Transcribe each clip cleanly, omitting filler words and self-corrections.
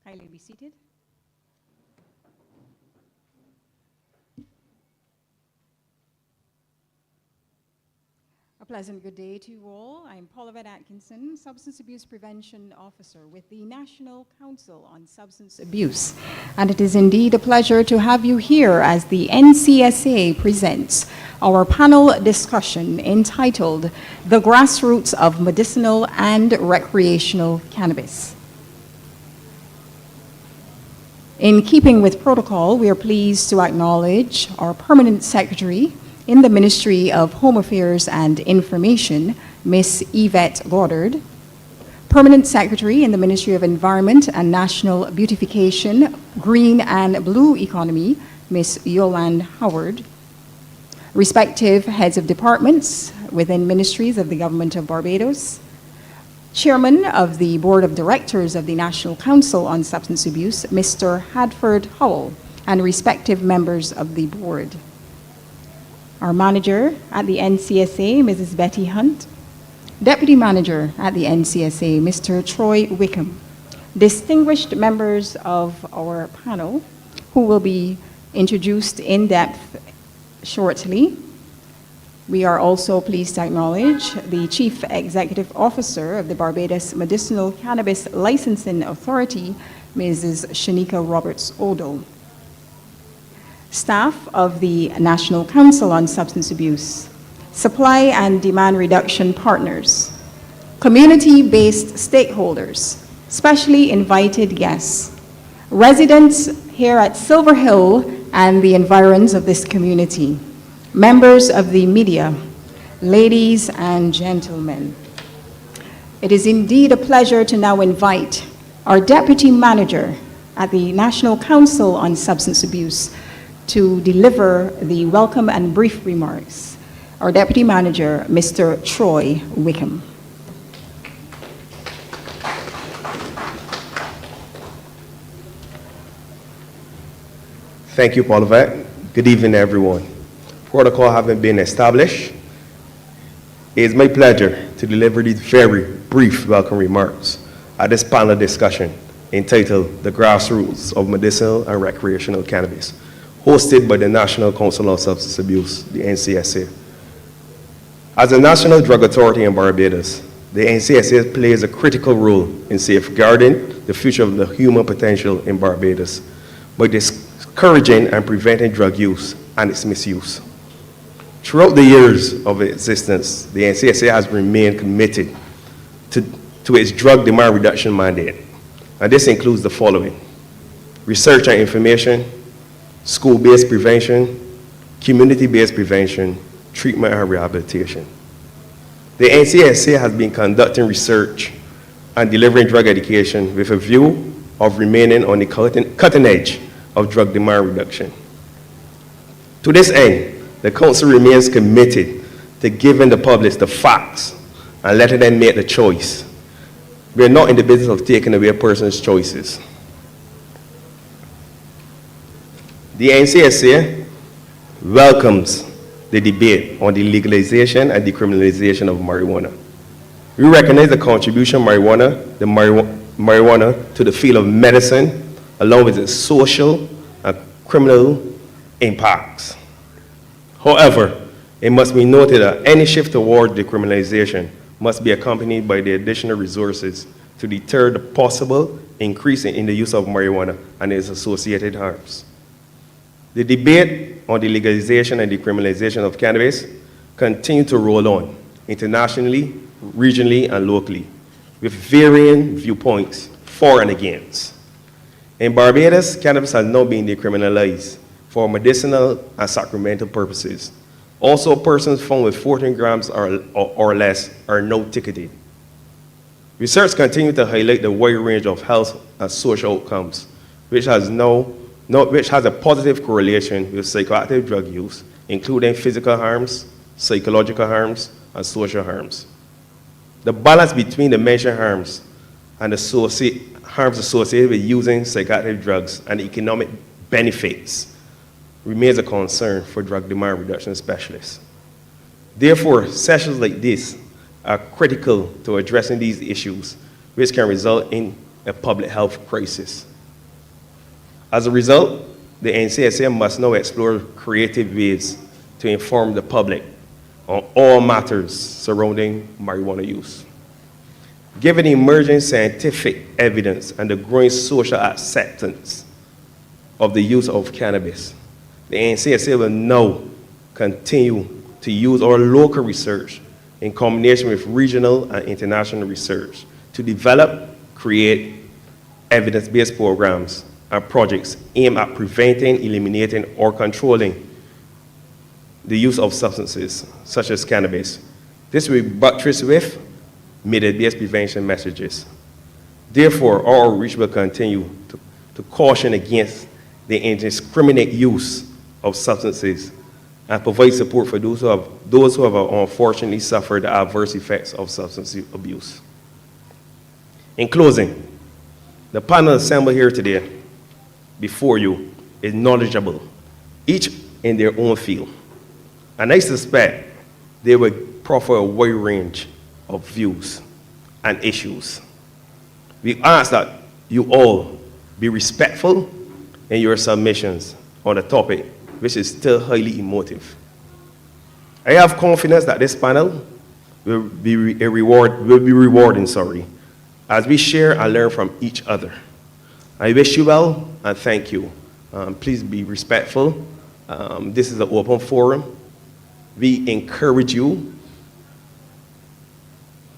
Kindly be seated. A pleasant good day to you all. I'm Paulette Atkinson, Substance Abuse Prevention Officer with the National Council on Substance Abuse. And it is indeed a pleasure to have you here as the NCSA presents our panel discussion entitled The Grassroots of Medicinal and Recreational Cannabis. In keeping with protocol, we are pleased to acknowledge our Permanent Secretary in the Ministry of Home Affairs and Information, Ms. Yvette Goddard, Permanent Secretary in the Ministry of Environment and National Beautification, Green and Blue Economy, Ms. Yolande Howard, respective heads of departments within ministries of the Government of Barbados, Chairman of the Board of Directors of the National Council on Substance Abuse, Mr. Hadford Howell, and respective members of the board. Our manager at the NCSA, Mrs. Betty Hunt, Deputy Manager at the NCSA, Mr. Troy Wickham, distinguished members of our panel who will be introduced in depth shortly. We are also pleased to acknowledge the Chief Executive Officer of the Barbados Medicinal Cannabis Licensing Authority, Mrs. Shanika Roberts-Odo. Staff of the National Council on Substance Abuse, supply and demand reduction partners, community-based stakeholders, specially invited guests, residents here at Silver Hill and the environs of this community, members of the media, ladies and gentlemen. It is indeed a pleasure to now invite our Deputy Manager at the National Council on Substance Abuse to deliver the welcome and brief remarks. Our Deputy Manager, Mr. Troy Wickham. Thank you, Paulette. Good evening, everyone. Protocol having been established, it is my pleasure to deliver these very brief welcome remarks at this panel discussion entitled The Grassroots of Medicinal and Recreational Cannabis, hosted by the National Council on Substance Abuse, the NCSA. As a national drug authority in Barbados, the NCSA plays a critical role in safeguarding the future of the human potential in Barbados by discouraging and preventing drug use and its misuse. Throughout the years of its existence, the NCSA has remained committed to its drug demand reduction mandate, and this includes the following: research and information, school-based prevention, community-based prevention, treatment and rehabilitation. The NCSA has been conducting research and delivering drug education with a view of remaining on the cutting edge of drug demand reduction. To this end, the Council remains committed to giving the public the facts and letting them make the choice. We are not in the business of taking away a person's choices. The NCSA welcomes the debate on the legalization and decriminalization of marijuana. We recognize the contribution of marijuana to the field of medicine, along with its social and criminal impacts. However, it must be noted that any shift toward decriminalization must be accompanied by the additional resources to deter the possible increase in the use of marijuana and its associated harms. The debate on the legalization and decriminalization of cannabis continues to roll on internationally, regionally, and locally, with varying viewpoints for and against. In Barbados, cannabis has now been decriminalized for medicinal and sacramental purposes. Also, persons found with 14 grams or less are now ticketed. Research continues to highlight the wide range of health and social outcomes, which has a positive correlation with psychoactive drug use, including physical harms, psychological harms, and social harms. The balance between the mentioned harms and the harms associated with using psychoactive drugs and economic benefits remains a concern for drug demand reduction specialists. Therefore, sessions like this are critical to addressing these issues, which can result in a public health crisis. As a result, the NCSA must now explore creative ways to inform the public on all matters surrounding marijuana use. Given the emerging scientific evidence and the growing social acceptance of the use of cannabis, the NCSA will now continue to use our local research in combination with regional and international research to develop, create evidence-based programs and projects aimed at preventing, eliminating, or controlling the use of substances such as cannabis. This will be buttressed with media-based prevention messages. Therefore, our outreach will continue to caution against the indiscriminate use of substances and provide support for those who have unfortunately suffered the adverse effects of substance abuse. In closing, the panel assembled here today before you is knowledgeable, each in their own field. And I suspect they will proffer a wide range of views and issues. We ask that you all be respectful in your submissions on the topic, which is still highly emotive. I have confidence that this panel will be rewarding, as we share and learn from each other. I wish you well and thank you. Please be respectful. This is an open forum. We encourage you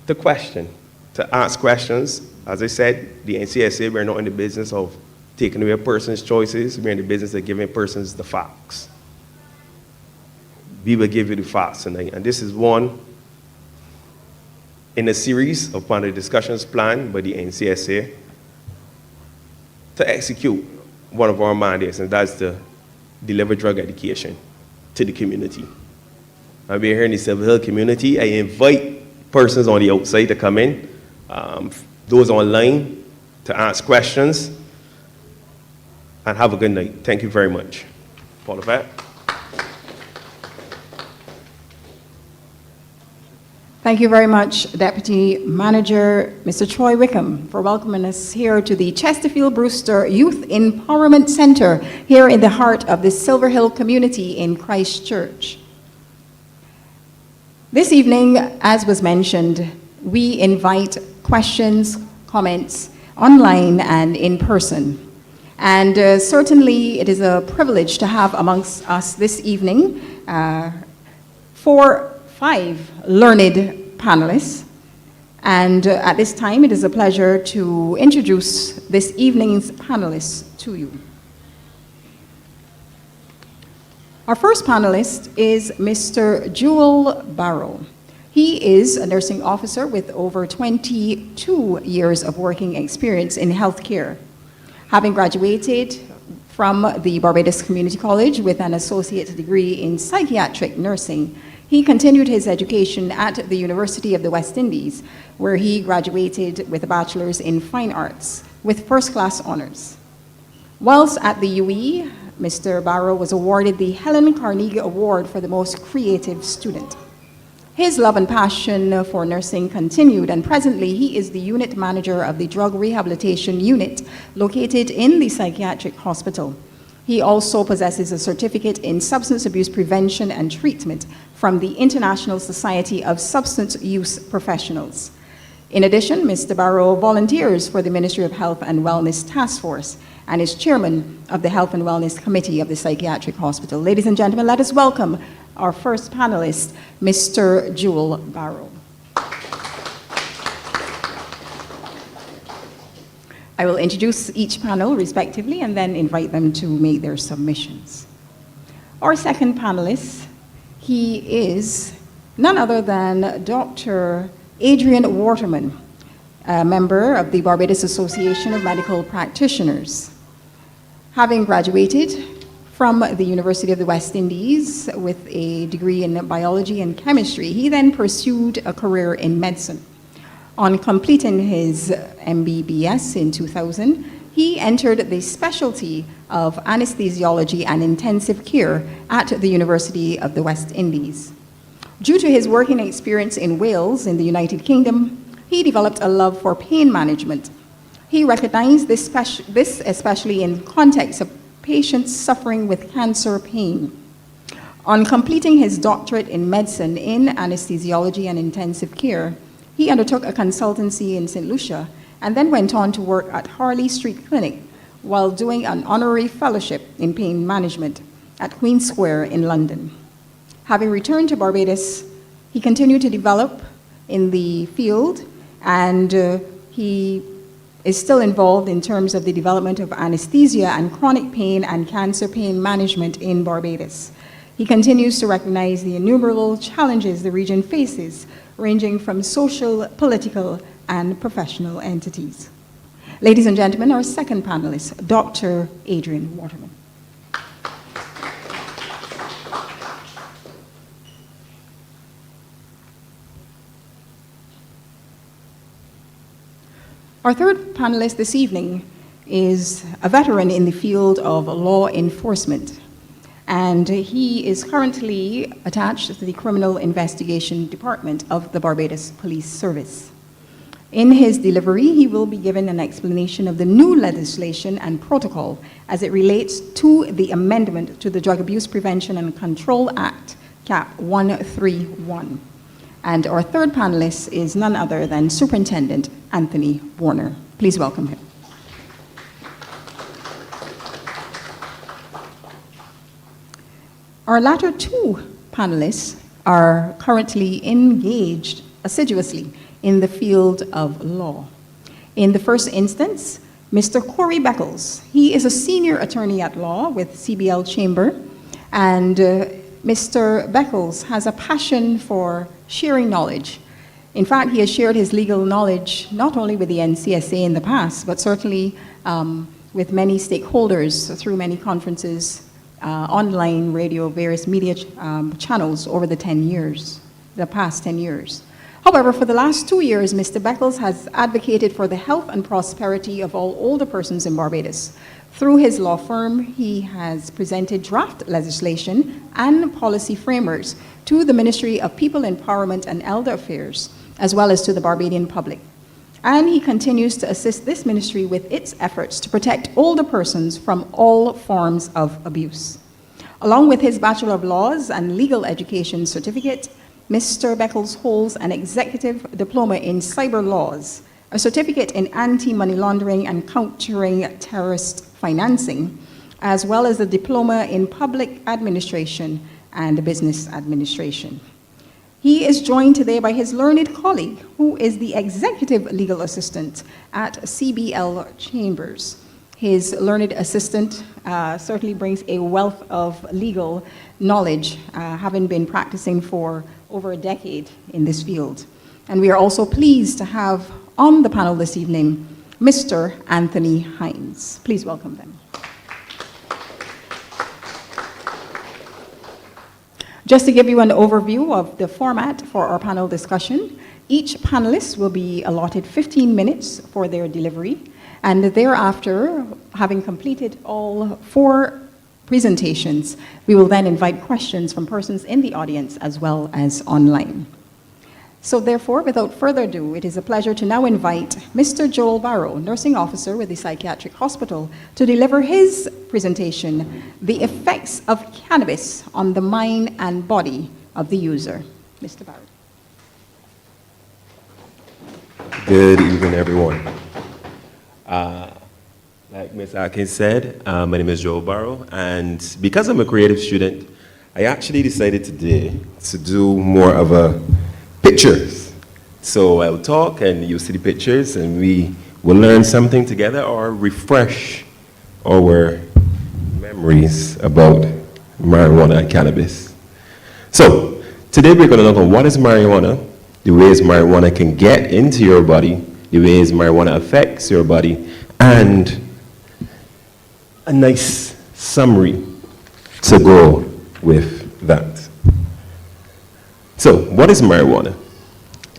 to ask questions. As I said, the NCSA, we're not in the business of taking away a person's choices. We're in the business of giving persons the facts. We will give you the facts tonight. And this is one in a series of panel discussions planned by the NCSA to execute one of our mandates, and that's to deliver drug education to the community. And we're here in the Silver Hill community. I invite persons on the outside to come in, those online to ask questions, and have a good night. Thank you very much. Paul Lafayette. Thank you very much, Deputy Manager Mr. Troy Wickham, for welcoming us here to the Chesterfield Brewster Youth Empowerment Center here in the heart of the Silver Hill community in Christchurch. This evening, as was mentioned, we invite questions, comments, online and in person. And certainly it is a privilege to have amongst us this evening 5 learned panelists. And at this time, it is a pleasure to introduce this evening's panelists to you. Our first panelist is Mr. Jewel Barrow. He is a nursing officer with over 22 years of working experience in healthcare. Having graduated from the Barbados Community College with an associate degree in psychiatric nursing, he continued his education at the University of the West Indies, where he graduated with a bachelor's in fine arts with first-class honors. Whilst at the UE, Mr. Barrow was awarded the Helen Carnegie Award for the most creative student. His love and passion for nursing continued, and presently he is the unit manager of the Drug Rehabilitation Unit located in the psychiatric hospital. He also possesses a certificate in substance abuse prevention and treatment from the International Society of Substance Use Professionals. In addition, Mr. Barrow volunteers for the Ministry of Health and Wellness Task Force and is chairman of the Health and Wellness Committee of the Psychiatric Hospital. Ladies and gentlemen, let us welcome our first panelist, Mr. Jewel Barrow. I will introduce each panel respectively and then invite them to make their submissions. Our second panelist, he is none other than Dr. Adrian Waterman, a member of the Barbados Association of Medical Practitioners. Having graduated from the University of the West Indies with a degree in biology and chemistry, he then pursued a career in medicine. On completing his MBBS in 2000, he entered the specialty of anesthesiology and intensive care at the University of the West Indies. Due to his working experience in Wales in the United Kingdom, he developed a love for pain management. He recognized this especially in context of patients suffering with cancer pain. On completing his doctorate in medicine in anesthesiology and intensive care, he undertook a consultancy in St. Lucia and then went on to work at Harley Street Clinic while doing an honorary fellowship in pain management at Queen Square in London. Having returned to Barbados, he continued to develop in the field, and he is still involved in terms of the development of anesthesia and chronic pain and cancer pain management in Barbados. He continues to recognize the innumerable challenges the region faces, ranging from social, political, and professional entities. Ladies and gentlemen, our second panelist, Dr. Adrian Waterman. Our third panelist this evening is a veteran in the field of law enforcement, and he is currently attached to the Criminal Investigation Department of the Barbados Police Service. In his delivery, he will be given an explanation of the new legislation and protocol as it relates to the amendment to the Drug Abuse Prevention and Control Act, CAP 131. And our third panelist is none other than Superintendent Anthony Warner. Please welcome him. Our latter two panelists are currently engaged assiduously in the field of law. In the first instance, Mr. Corey Beckles. He is a senior attorney at law with CBL Chamber, and Mr. Beckles has a passion for sharing knowledge. In fact, he has shared his legal knowledge not only with the NCSA in the past, but certainly with many stakeholders through many conferences, online, radio, various media channels over the past 10 years. However, for the last 2 years, Mr. Beckles has advocated for the health and prosperity of all older persons in Barbados. Through his law firm, he has presented draft legislation and policy frameworks to the Ministry of People Empowerment and Elder Affairs, as well as to the Barbadian public. And he continues to assist this ministry with its efforts to protect older persons from all forms of abuse. Along with his Bachelor of Laws and Legal Education certificate, Mr. Beckles holds an executive diploma in cyber laws, a certificate in anti-money laundering and countering terrorist financing, as well as a diploma in public administration and business administration. He is joined today by his learned colleague, who is the executive legal assistant at CBL Chambers. His learned assistant certainly brings a wealth of legal knowledge, having been practicing for over a decade in this field. And we are also pleased to have on the panel this evening, Mr. Anthony Hines. Please welcome them. Just to give you an overview of the format for our panel discussion, each panelist will be allotted 15 minutes for their delivery, and thereafter, having completed all 4 presentations, we will then invite questions from persons in the audience as well as online. So therefore, without further ado, it is a pleasure to now invite Mr. Joel Barrow, nursing officer with the Psychiatric Hospital, to deliver his presentation, The Effects of Cannabis on the Mind and Body of the User. Mr. Barrow. Good evening, everyone. Like Ms. Atkins said, my name is Joel Barrow, and because I'm a creative student, I actually decided today to do more of a pictures. So I'll talk and you'll see the pictures and we will learn something together or refresh our memories about marijuana and cannabis. So today we're going to look at what is marijuana, the ways marijuana can get into your body, the ways marijuana affects your body, and a nice summary to go with that. So, what is marijuana?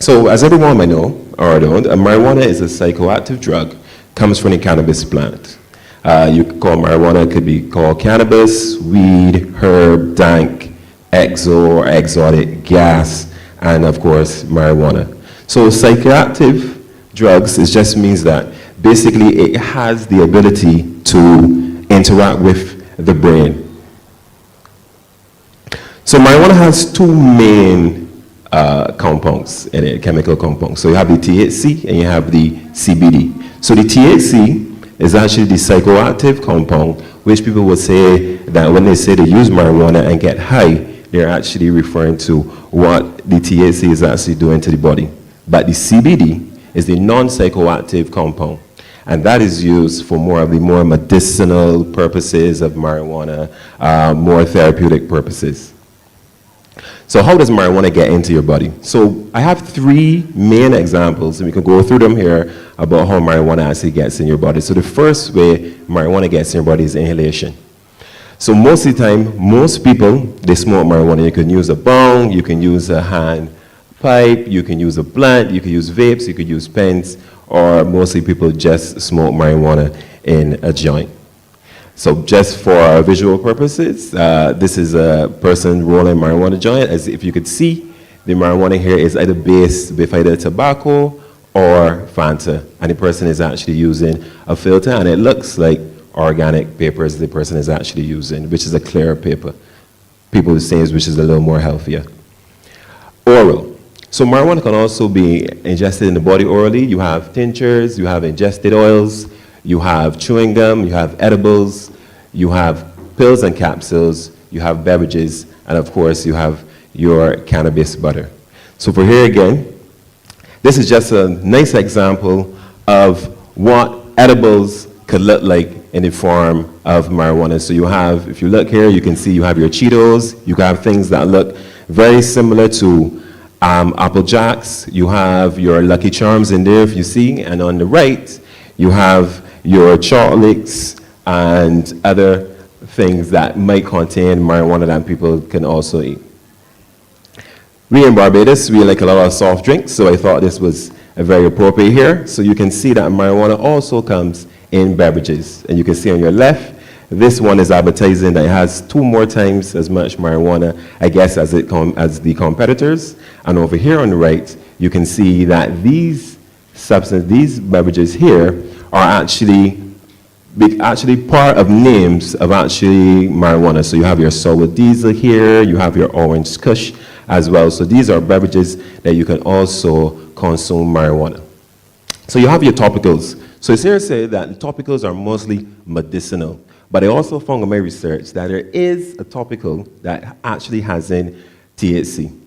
So, as everyone might know, or don't, marijuana is a psychoactive drug, comes from the cannabis plant. You could call marijuana, it could be called cannabis, weed, herb, dank, exo or exotic, gas, and of course, marijuana. So, psychoactive drugs, it just means that basically it has the ability to interact with the brain. So marijuana has two main compounds in it, chemical compounds. So you have the THC and you have the CBD. So the THC is actually the psychoactive compound, which people will say that when they say they use marijuana and get high, they're actually referring to what the THC is actually doing to the body. But the CBD is the non-psychoactive compound, and that is used for more of the more medicinal purposes of marijuana, more therapeutic purposes. So how does marijuana get into your body? So I have three main examples, and we can go through them here about how marijuana actually gets in your body. So the first way marijuana gets in your body is inhalation. So most of the time, most people, they smoke marijuana. You can use a bong, you can use a hand pipe, you can use a blunt, you can use vapes, you can use pens, or mostly people just smoke marijuana in a joint. So just for visual purposes, this is a person rolling marijuana joint. As if you could see, the marijuana here is either based with either tobacco or Fanta, and the person is actually using a filter, and it looks like organic papers the person is actually using, which is a clear paper. People say which is a little more healthier. Oral. So marijuana can also be ingested in the body orally. You have tinctures, you have ingested oils, you have chewing gum, you have edibles, you have pills and capsules, you have beverages, and of course you have your cannabis butter. So for here again, this is just a nice example of what edibles could look like in the form of marijuana. So you have, if you look here, you can see you have your Cheetos, you have things that look very similar to Apple Jacks, you have your Lucky Charms in there if you see, and on the right, you have your chocolates and other things that might contain marijuana that people can also eat. We in Barbados, we like a lot of soft drinks, so I thought this was very appropriate here. So you can see that marijuana also comes in beverages. And you can see on your left, this one is advertising that it has 2 more times as much marijuana, I guess, as the competitors. And over here on the right, you can see that these beverages here are actually part of names of actually marijuana. So you have your sour diesel here, you have your orange kush as well. So these are beverages that you can also consume marijuana. So you have your topicals. So it's here to say that the topicals are mostly medicinal. But I also found in my research that there is a topical that actually has in THC.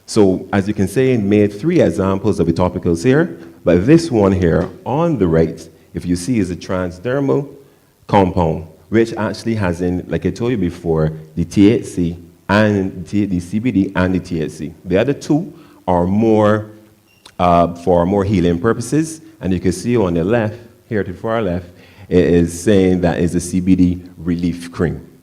So as you can see, I made 3 examples of the topicals here. But this one here on the right, if you see, is a transdermal compound, which actually has in, like I told you before, the THC and the CBD and the THC. The other 2 are more for more healing purposes. And you can see on the left, here to the far left, it is saying that is a CBD relief cream.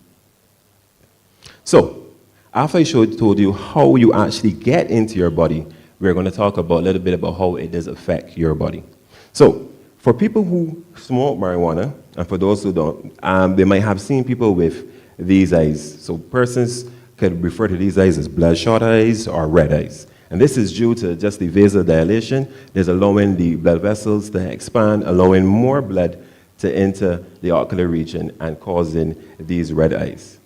So, after I told you how you actually get into your body, we're going to talk about a little bit about how it does affect your body. So, for people who smoke marijuana, and for those who don't, they might have seen people with these eyes. So persons could refer to these eyes as bloodshot eyes or red eyes. And this is due to just the vasodilation. There's allowing the blood vessels to expand, allowing more blood to enter the ocular region and causing these red eyes.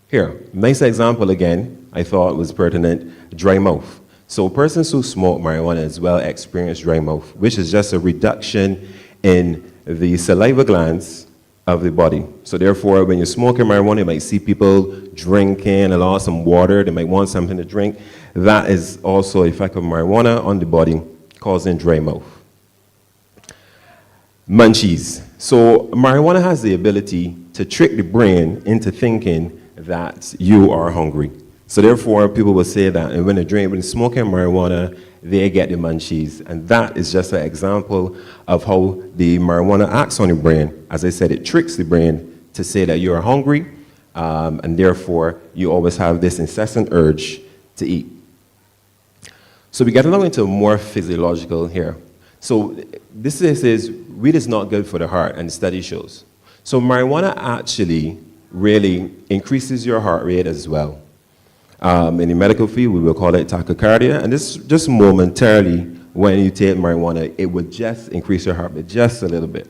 Here, nice example again, I thought was pertinent, dry mouth. So persons who smoke marijuana as well experience dry mouth, which is just a reduction in the saliva glands of the body. So therefore, when you're smoking marijuana, you might see people drinking a lot of some water, they might want something to drink. That is also an effect of marijuana on the body, causing dry mouth. Munchies. So marijuana has the ability to trick the brain into thinking that you are hungry. So therefore, people will say that when they're smoking marijuana, they get the munchies. And that is just an example of how the marijuana acts on your brain. As I said, it tricks the brain to say that you are hungry, and therefore, you always have this incessant urge to eat. So we get along into more physiological here. So this says weed is not good for the heart, and the study shows. So marijuana actually really increases your heart rate as well. In the medical field, we will call it tachycardia, and this just momentarily when you take marijuana, it would just increase your heart rate just a little bit.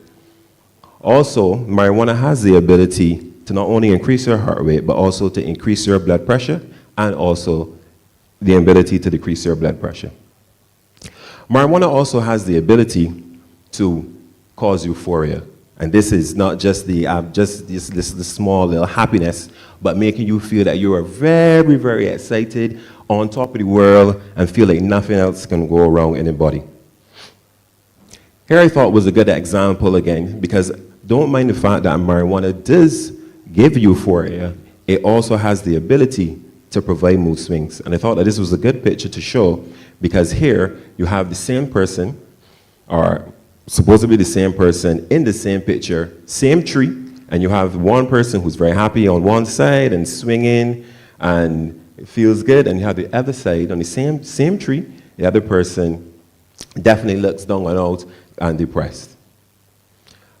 Also, marijuana has the ability to not only increase your heart rate, but also to increase your blood pressure and also the ability to decrease your blood pressure. Marijuana also has the ability to cause euphoria. And this is not just this small little happiness, but making you feel that you are very, very excited, on top of the world, and feel like nothing else can go wrong in your body. Here I thought was a good example again, because don't mind the fact that marijuana does give euphoria. It also has the ability to provide mood swings. And I thought that this was a good picture to show, because here you have the same person, or supposedly the same person in the same picture, same tree, and you have one person who's very happy on one side and swinging and it feels good, and you have the other side on the same tree, the other person definitely looks down and out and depressed.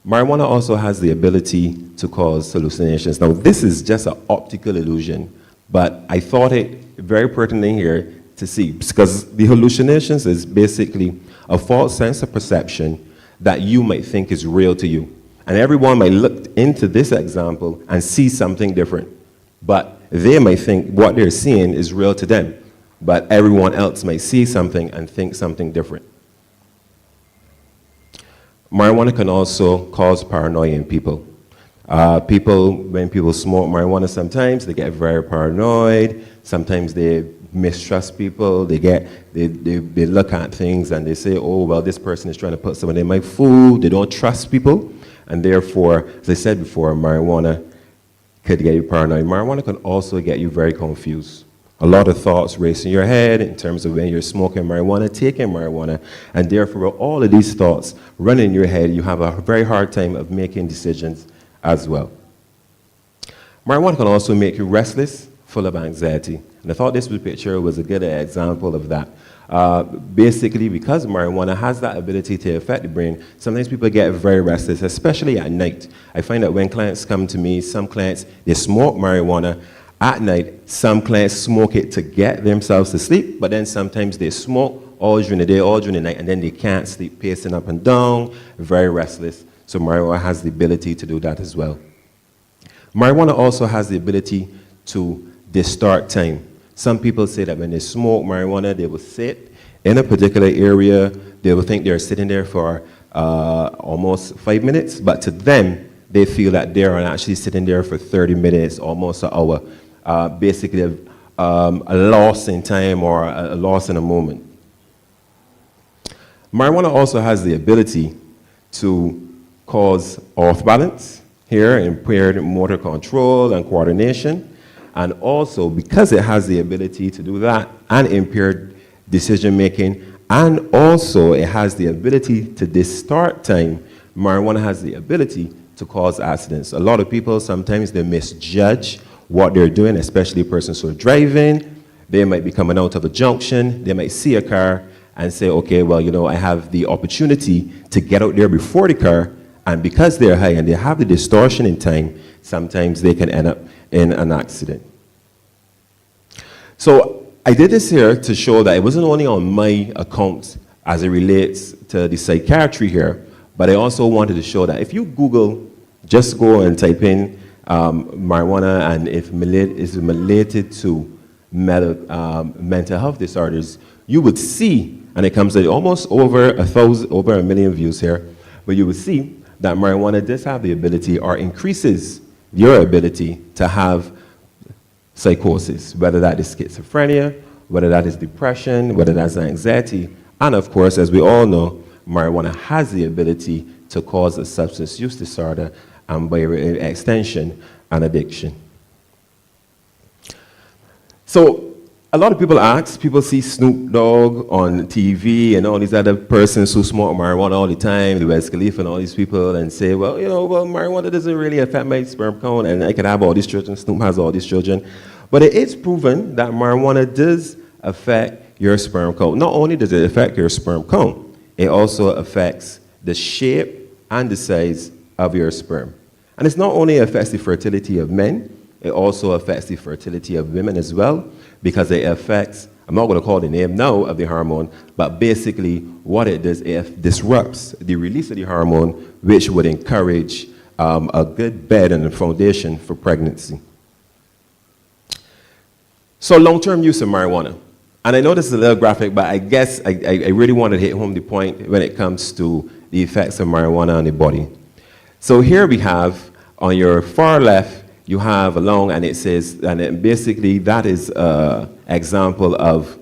Marijuana also has the ability to cause hallucinations. Now, this is just an optical illusion, but I thought it very pertinent here to see, because the hallucinations is basically a false sense of perception that you might think is real to you. And everyone might look into this example and see something different, but they might think what they're seeing is real to them, but everyone else might see something and think something different. Marijuana can also cause paranoia in people. When people smoke marijuana, sometimes they get very paranoid. Sometimes they mistrust people. They look at things and they say, oh, well, this person is trying to put something in my food. They don't trust people. And therefore, as I said before, marijuana could get you paranoid. Marijuana can also get you very confused. A lot of thoughts race in your head in terms of when you're smoking marijuana, taking marijuana, and therefore all of these thoughts run in your head. You have a very hard time of making decisions as well. Marijuana can also make you restless, full of anxiety. And I thought this picture was a good example of that. Basically, because marijuana has that ability to affect the brain, sometimes people get very restless, especially at night. I find that when clients come to me, some clients, they smoke marijuana at night. Some clients smoke it to get themselves to sleep, but then sometimes they smoke all during the day, all during the night, and then they can't sleep, pacing up and down, very restless. So marijuana has the ability to do that as well. Marijuana also has the ability to distort time. Some people say that when they smoke marijuana, they will sit in a particular area. They will think they're sitting there for almost 5 minutes, but to them, they feel that they are actually sitting there for 30 minutes, almost an hour. Basically, a loss in time or a loss in a moment. Marijuana also has the ability to cause off balance, here impaired motor control and coordination, and also because it has the ability to do that and impaired decision making, and also it has the ability to distort time, marijuana has the ability to cause accidents. A lot of people, sometimes they misjudge what they're doing, especially persons who are driving. They might be coming out of a junction, they might see a car and say, okay, well, you know, I have the opportunity to get out there before the car, and because they're high and they have the distortion in time, sometimes they can end up in an accident. So I did this here to show that it wasn't only on my account as it relates to the psychiatry here, but I also wanted to show that if you Google, just go and type in marijuana and if it's related to mental health disorders, you would see, and it comes at almost over 1 million views here, but you would see that marijuana does have the ability or increases your ability to have psychosis, whether that is schizophrenia, whether that is depression, whether that's anxiety, and of course, as we all know, marijuana has the ability to cause a substance use disorder and by extension, an addiction. So a lot of people see Snoop Dogg on TV and all these other persons who smoke marijuana all the time, the Wiz Khalifa and all these people, and say, well, you know, well, marijuana doesn't really affect my sperm count, and I can have all these children, Snoop has all these children. But it is proven that marijuana does affect your sperm count. Not only does it affect your sperm count, it also affects the shape and the size of your sperm. And it's not only affects the fertility of men, it also affects the fertility of women as well, because it affects, I'm not going to call the name now of the hormone, but basically what it does, it disrupts the release of the hormone, which would encourage a good bed and a foundation for pregnancy. So long-term use of marijuana. And I know this is a little graphic, but I guess I really want to hit home the point when it comes to the effects of marijuana on the body. So here we have, on your far left, you have a lung, and it says, and basically that is an example of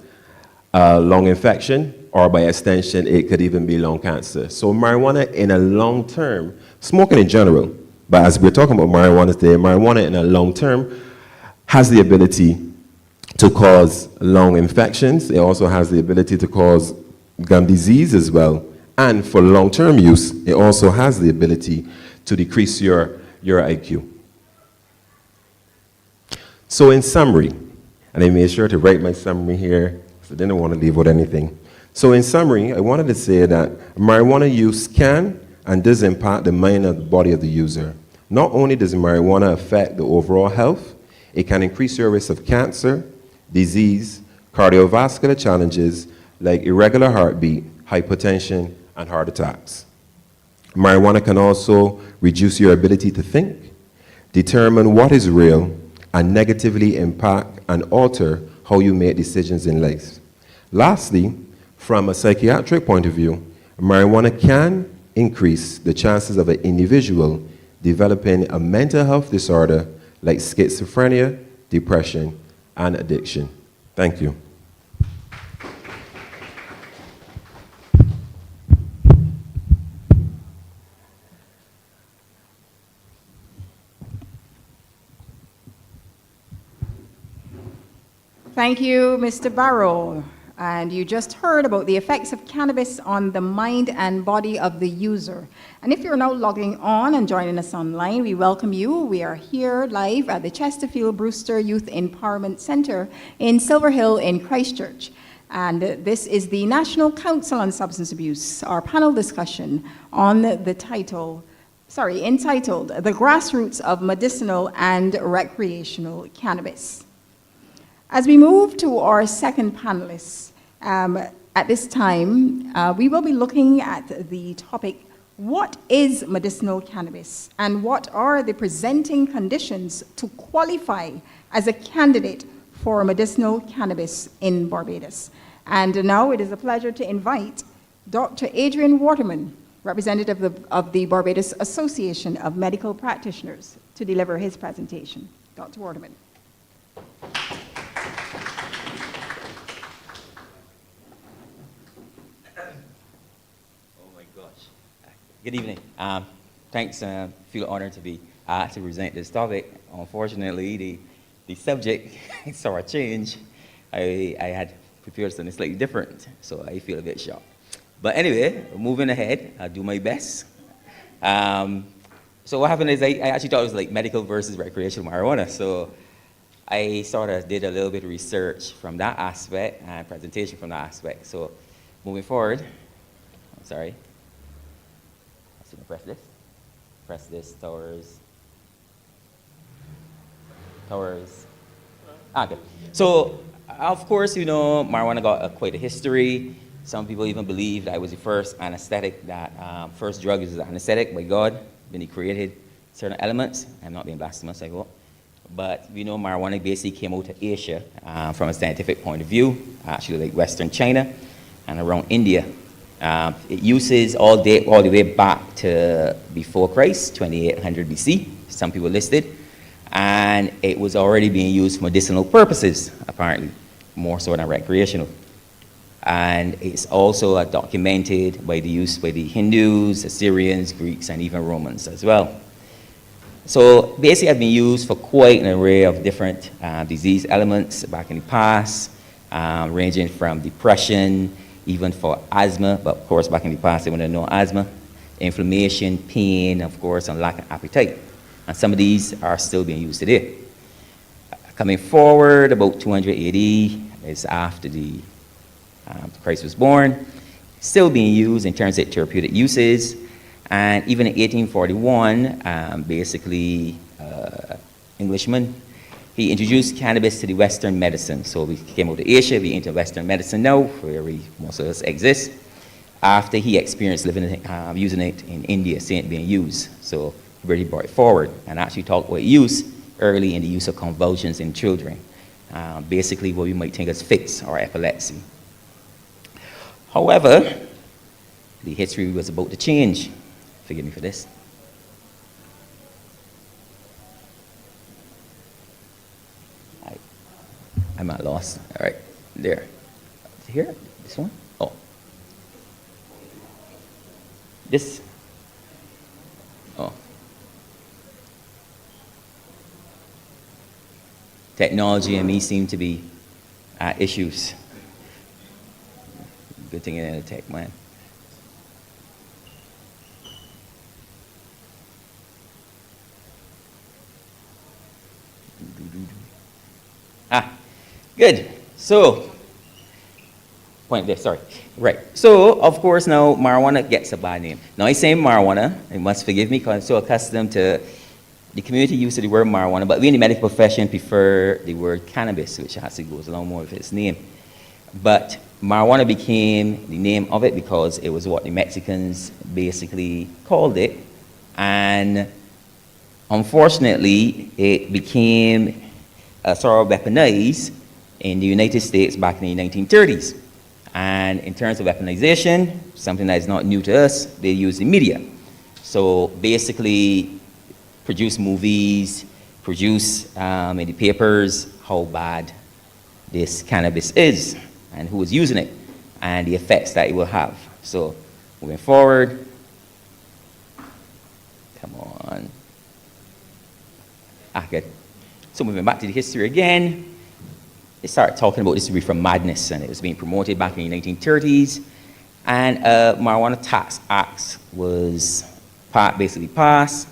lung infection, or by extension, it could even be lung cancer. So marijuana in a long term, smoking in general, but as we're talking about marijuana today, marijuana in a long term has the ability to cause lung infections. It also has the ability to cause gum disease as well. And for long-term use, it also has the ability to decrease your IQ. So in summary, and I made sure to write my summary here, so I didn't want to leave with anything. So in summary, I wanted to say that marijuana use can and does impact the mind and the body of the user. Not only does marijuana affect the overall health, it can increase your risk of cancer, disease, cardiovascular challenges like irregular heartbeat, hypertension, and heart attacks. Marijuana can also reduce your ability to think, determine what is real, and negatively impact and alter how you make decisions in life. Lastly, from a psychiatric point of view, marijuana can increase the chances of an individual developing a mental health disorder like schizophrenia, depression, and addiction. Thank you. Thank you, Mr. Barrow. And you just heard about the effects of cannabis on the mind and body of the user. And if you're now logging on and joining us online, we welcome you. We are here live at the Chesterfield Brewster Youth Empowerment Center in Silver Hill in Christchurch. And this is the National Council on Substance Abuse, our panel discussion on the entitled, The Grassroots of Medicinal and Recreational Cannabis. As we move to our second panelist, at this time, we will be looking at the topic, what is medicinal cannabis, and what are the presenting conditions to qualify as a candidate for medicinal cannabis in Barbados. And now it is a pleasure to invite Dr. Adrian Waterman, representative of the Barbados Association of Medical Practitioners, to deliver his presentation. Dr. Waterman. Good evening. Thanks. Feel honored to be to present this topic. Unfortunately, the subject saw a change. I had prepared something slightly different, so I feel a bit shocked. But anyway, moving ahead, I'll do my best. So what happened is I actually thought it was like medical versus recreational marijuana. So I sort of did a little bit of research from that aspect and presentation from that aspect. So moving forward, I'm sorry. So press this towards, okay. So, of course, you know, marijuana got quite a history. Some people even believe that it was the first anesthetic, first drug is an anesthetic by God, when he created certain elements. I'm not being blasphemous, I hope. But we know marijuana basically came out of Asia from a scientific point of view, actually like Western China and around India. It uses all the way back to before Christ, 2800 BC, some people listed, and it was already being used for medicinal purposes, apparently, more so than recreational. And it's also documented by the use by the Hindus, Assyrians, Greeks, and even Romans as well. So basically, it's been used for quite an array of different disease elements back in the past, ranging from depression, even for asthma, but of course back in the past they wanted to know asthma, inflammation, pain, of course, and lack of appetite. And some of these are still being used today. Coming forward, about 200 AD is after the Christ was born, still being used in terms of therapeutic uses. And even in 1841, basically, Englishman He introduced cannabis to the Western medicine. So we came out of Asia, we into Western medicine now, where most of us exist. After he experienced using it in India, seeing it being used. So he really brought it forward and actually talked about use early in the use of convulsions in children. Basically what we might think as fits or epilepsy. However, the history was about to change. Forgive me for this. I'm at loss. All right, there. Here, this one? Oh. This. Oh. Technology and me seem to be issues. Good thing it ain't a tech, man. Good. So, point there, sorry. Right. So, of course, now marijuana gets a bad name. Now, I say marijuana, you must forgive me because I'm so accustomed to the community use of the word marijuana, but we in the medical profession prefer the word cannabis, which actually goes along more with its name. But marijuana became the name of it because it was what the Mexicans basically called it. And unfortunately, it became sort of weaponized in the United States back in the 1930s. And in terms of weaponization, something that is not new to us, they use the media. So basically, produce movies, produce in the papers how bad this cannabis is and who is using it and the effects that it will have. So moving forward, come on. Good. So moving back to the history again, they started talking about this to be from madness, and it was being promoted back in the 1930s. And Marijuana Tax Act was basically passed,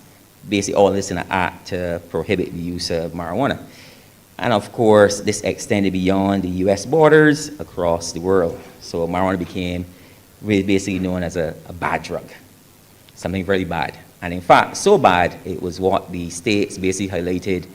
basically all this in an act to prohibit the use of marijuana. And of course, this extended beyond the US borders across the world. So marijuana became really basically known as a bad drug, something very bad. And in fact, so bad, it was what the states basically highlighted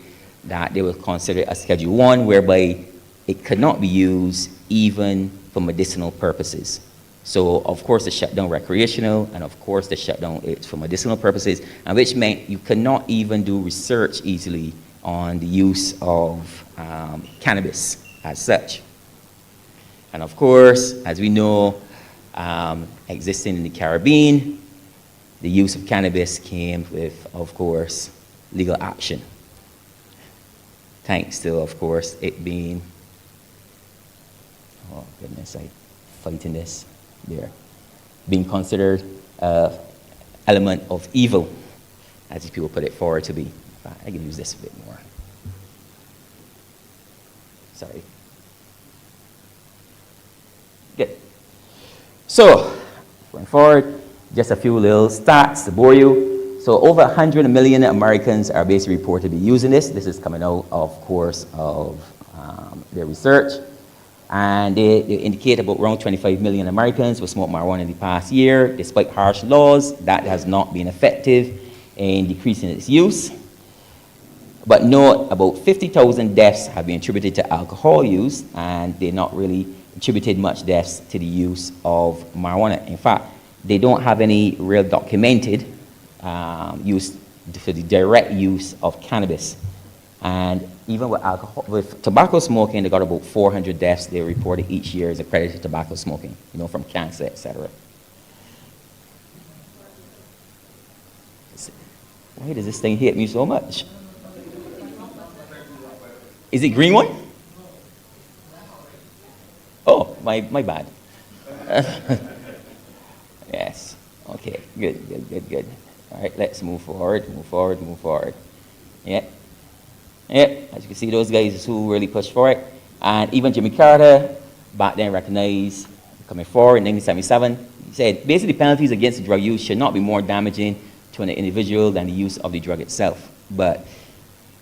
that they would consider it a Schedule 1, whereby it could not be used even for medicinal purposes. So, of course, they shut down recreational, and of course, they shut down it for medicinal purposes, and which meant you could not even do research easily on the use of cannabis as such. And of course, as we know, existing in the Caribbean, the use of cannabis came with, of course, legal action. Thanks to, of course, it being, oh goodness, I'm fighting this there, being considered an element of evil, as these people put it forward to be. I can use this a bit more. Sorry. Good. So, going forward, just a few little stats to bore you. So over 100 million Americans are basically reported to be using this. This is coming out, of course, of their research. And they indicate about around 25 million Americans will smoke marijuana in the past year. Despite harsh laws, that has not been effective in decreasing its use. But note, about 50,000 deaths have been attributed to alcohol use, and they're not really attributed much deaths to the use of marijuana. In fact, they don't have any real documented use for the direct use of cannabis. And even with alcohol, with tobacco smoking, they got about 400 deaths they reported each year as accredited to tobacco smoking, you know, from cancer, etc. Why does this thing hit me so much? Is it green one? Oh, my bad. Yes. Okay. Good. All right. Let's move forward. Yeah. As you can see, those guys who really pushed for it, and even Jimmy Carter back then recognized coming forward in 1977. He said basically penalties against the drug use should not be more damaging to an individual than the use of the drug itself. But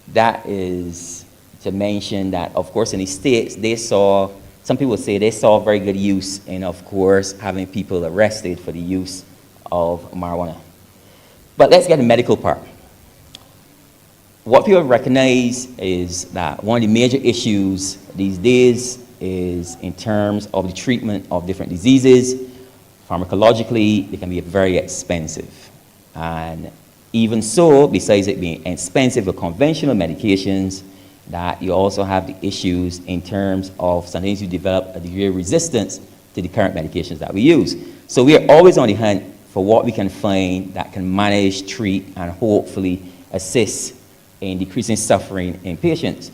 that is to mention that, of course, in the States, they saw, some people say they saw very good use in, of course, having people arrested for the use of marijuana. But let's get the medical part. what people recognize is that one of the major issues these days is in terms of the treatment of different diseases. Pharmacologically, it can be very expensive. And even so, besides it being expensive with conventional medications, that you also have the issues in terms of sometimes you develop a degree of resistance to the current medications that we use. So we are always on the hunt for what we can find that can manage, treat, and hopefully assist in decreasing suffering in patients.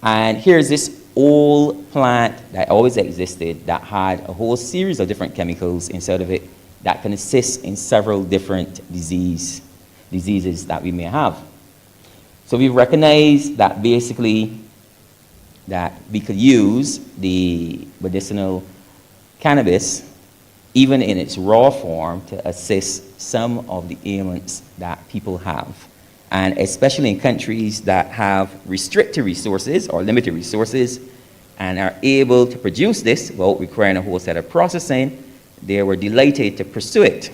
And here's this old plant that always existed that had a whole series of different chemicals inside of it that can assist in several different diseases that we may have. So we recognize that basically that we could use the medicinal cannabis even in its raw form to assist some of the ailments that people have. And especially in countries that have restricted resources or limited resources and are able to produce this without requiring a whole set of processing, they were delighted to pursue it.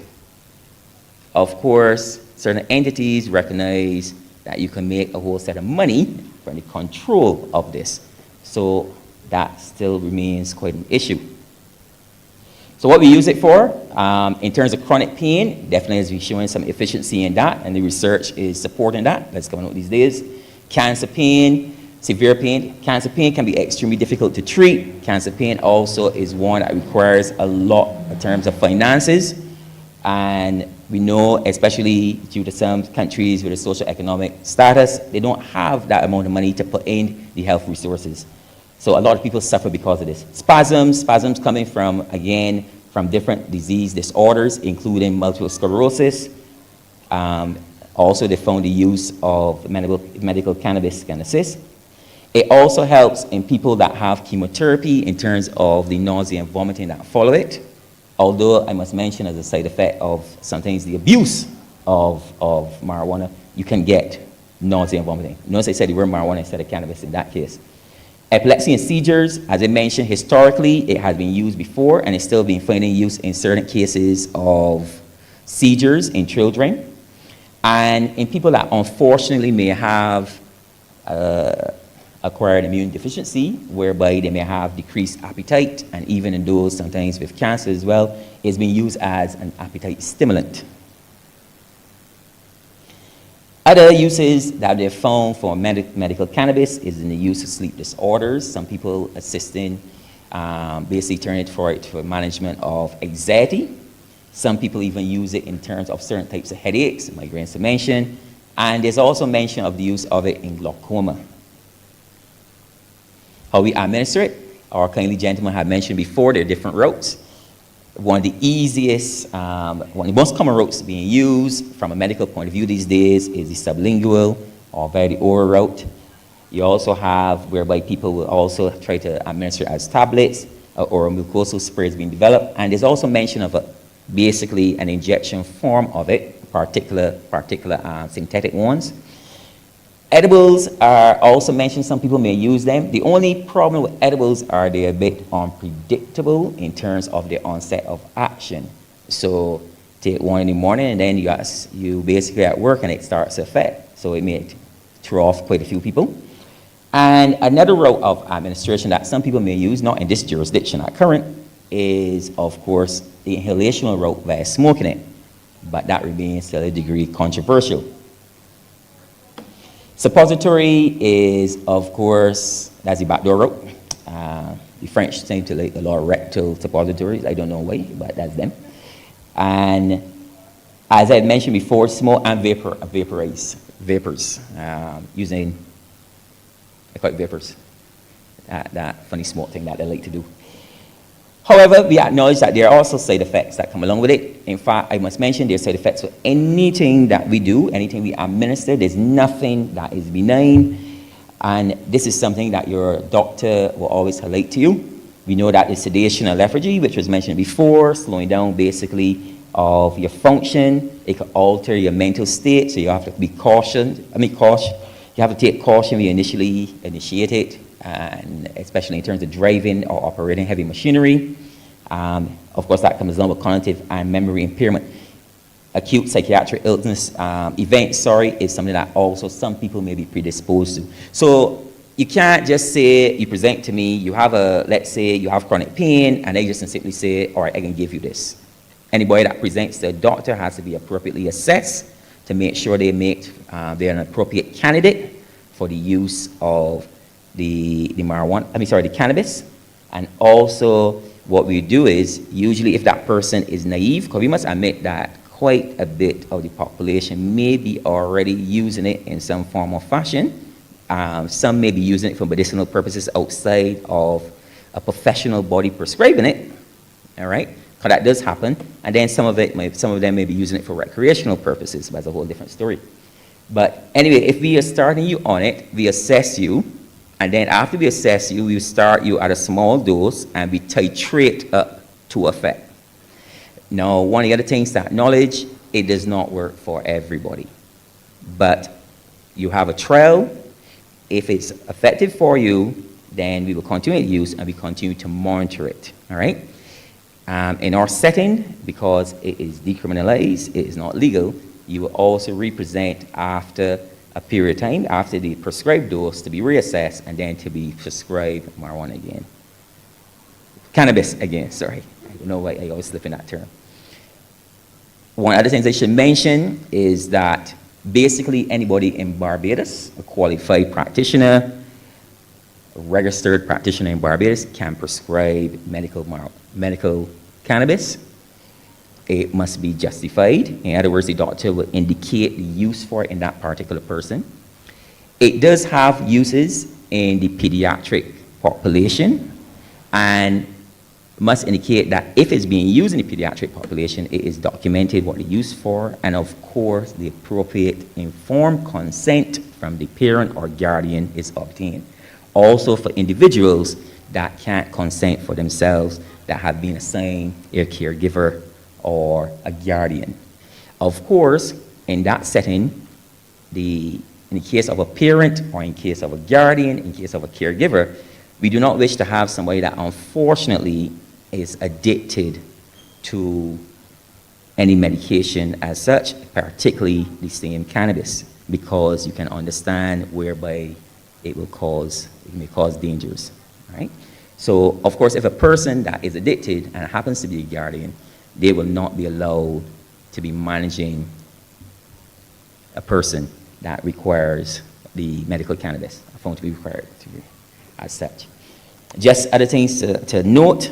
Of course, certain entities recognize that you can make a whole set of money from the control of this. So that still remains quite an issue. So what we use it for, in terms of chronic pain, definitely is showing some efficiency in that, and the research is supporting that. That's coming out these days. Cancer pain, severe pain. Cancer pain can be extremely difficult to treat. Cancer pain also is one that requires a lot in terms of finances. And we know, especially due to some countries with a socioeconomic status, they don't have that amount of money to put in the health resources. So a lot of people suffer because of this. Spasms coming from, again, from different disease disorders, including multiple sclerosis. Also, they found the use of medical cannabis can assist. It also helps in people that have chemotherapy in terms of the nausea and vomiting that follow it. Although I must mention as a side effect of sometimes the abuse of marijuana, you can get nausea and vomiting. Notice I said the word marijuana instead of cannabis in that case. Epilepsy and seizures, as I mentioned, historically, it has been used before and it's still being finding use in certain cases of seizures in children. And in people that unfortunately may have acquired immune deficiency, whereby they may have decreased appetite, and even in those sometimes with cancer as well, it's been used as an appetite stimulant. Other uses that they've found for medical cannabis is in the use of sleep disorders. Some people assisting, basically turn it for management of anxiety. Some people even use it in terms of certain types of headaches, migraines to mention, and there's also mention of the use of it in glaucoma. How we administer it, our kindly gentleman had mentioned before, there are different routes. One of the easiest, one of the most common routes being used from a medical point of view these days is the sublingual or via the oral route. You also have whereby people will also try to administer it as tablets or mucosal sprays being developed. And there's also mention of basically an injection form of it, particular synthetic ones. Edibles are also mentioned. Some people may use them. The only problem with edibles are they're a bit unpredictable in terms of their onset of action. So take one in the morning and then you basically at work and it starts to affect. So it may throw off quite a few people. And another route of administration that some people may use, not in this jurisdiction at current, is of course the inhalational route via smoking it. But that remains to a degree controversial. Suppository is, of course, that's the backdoor route. The French seem to like a lot of rectal suppositories. I don't know why, but that's them. And as I had mentioned before, smoke and vapors, using, I call it vapors, that funny smoke thing that they like to do. However, we acknowledge that there are also side effects that come along with it. In fact, I must mention there are side effects with anything that we do, anything we administer. There's nothing that is benign. And this is something that your doctor will always highlight to you. We know that the sedation and lethargy, which was mentioned before, slowing down basically of your function. It can alter your mental state, so you have to be cautious. You have to take caution when you initially initiate it. And especially in terms of driving or operating heavy machinery. Of course, that comes along with cognitive and memory impairment. acute psychiatric illness event, is something that also some people may be predisposed to. So you can't just say, you present to me, you have let's say you have chronic pain, and they just simply say, all right, I can give you this. Anybody that presents to a doctor has to be appropriately assessed to make sure they're an appropriate candidate for the use of the cannabis. And also what we do is, usually if that person is naive, because we must admit that quite a bit of the population may be already using it in some form or fashion. Some may be using it for medicinal purposes outside of a professional body prescribing it, all right? Because that does happen. And then some of them may be using it for recreational purposes, but that's a whole different story. But anyway, if we are starting you on it, we assess you, and then after we assess you, we start you at a small dose, and we titrate up to effect. Now, one of the other things to acknowledge, it does not work for everybody. But you have a trial. If it's effective for you, then we will continue to use, and we continue to monitor it, all right? In our setting, because it is decriminalized, it is not legal, you will also represent after a period of time, after the prescribed dose, to be reassessed, and then to be prescribed marijuana again. Cannabis again, sorry. I don't know why I always slip in that term. One of the things I should mention is that basically anybody in Barbados, a qualified practitioner, a registered practitioner in Barbados, can prescribe medical cannabis. It must be justified. In other words, the doctor will indicate the use for it in that particular person. It does have uses in the pediatric population, and must indicate that if it's being used in the pediatric population, it is documented what it's used for, and of course, the appropriate informed consent from the parent or guardian is obtained. Also for individuals that can't consent for themselves, that have been assigned a caregiver or a guardian. Of course, in that setting, in the case of a parent or in case of a guardian, in case of a caregiver, we do not wish to have somebody that unfortunately is addicted to any medication as such, particularly the same cannabis, because you can understand whereby it may cause dangers, right? So, of course, if a person that is addicted and happens to be a guardian, they will not be allowed to be managing a person that requires the medical cannabis, found to be required to be as such. Just other things to note,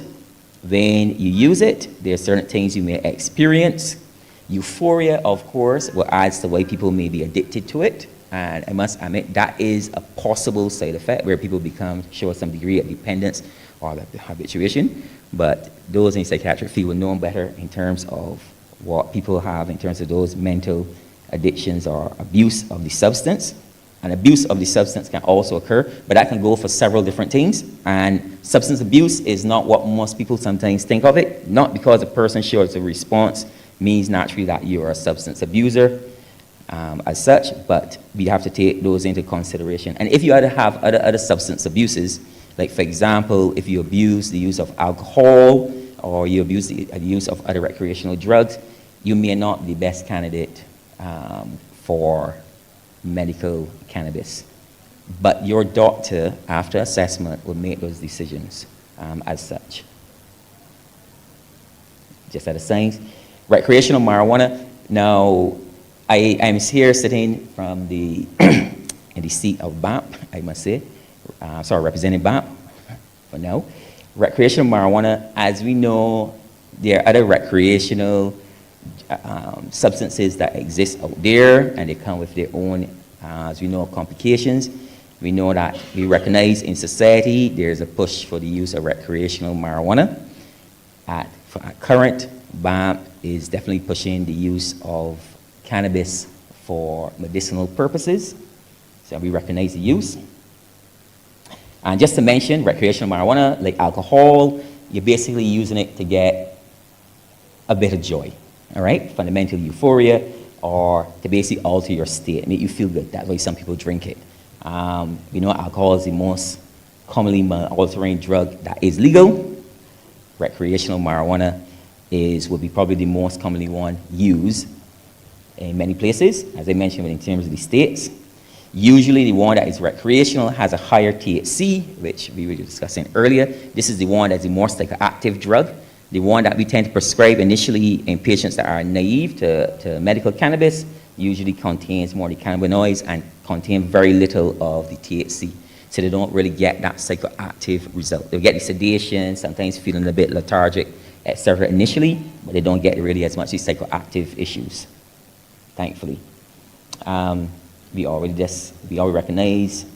when you use it, there are certain things you may experience. Euphoria, of course, will add to why people may be addicted to it. And I must admit, that is a possible side effect where people show some degree of dependence or habituation. But those in psychiatric field will know better in terms of what people have in terms of those mental addictions or abuse of the substance. And abuse of the substance can also occur, but that can go for several different things. And substance abuse is not what most people sometimes think of it. Not because a person shows a response means naturally that you're a substance abuser as such, but we have to take those into consideration. And if you have other substance abuses, like for example, if you abuse the use of alcohol or you abuse the use of other recreational drugs, you may not be the best candidate for medical cannabis. But your doctor, after assessment, will make those decisions as such. Just out of science. Recreational marijuana. Now, I'm here sitting from in the seat of BAP, I must say. Representing BAP for now. Recreational marijuana, as we know, there are other recreational substances that exist out there, and they come with their own, as we know, complications. We know that we recognize in society there's a push for the use of recreational marijuana. At current, BAP is definitely pushing the use of cannabis for medicinal purposes. So we recognize the use. And just to mention, recreational marijuana, like alcohol, you're basically using it to get a bit of joy. All right, fundamental euphoria, or to basically alter your state, make you feel good. That's why some people drink it. We know alcohol is the most commonly altering drug that is legal. Recreational marijuana would be probably the most commonly one used, in many places, as I mentioned in terms of the states. Usually the one that is recreational has a higher THC, which we were discussing earlier. This is the one that's the more psychoactive drug. The one that we tend to prescribe initially in patients that are naive to medical cannabis usually contains more of the cannabinoids and contain very little of the THC. So they don't really get that psychoactive result. They'll get the sedation, sometimes feeling a bit lethargic, etc. initially, but they don't get really as much the psychoactive issues, thankfully. We already recognize,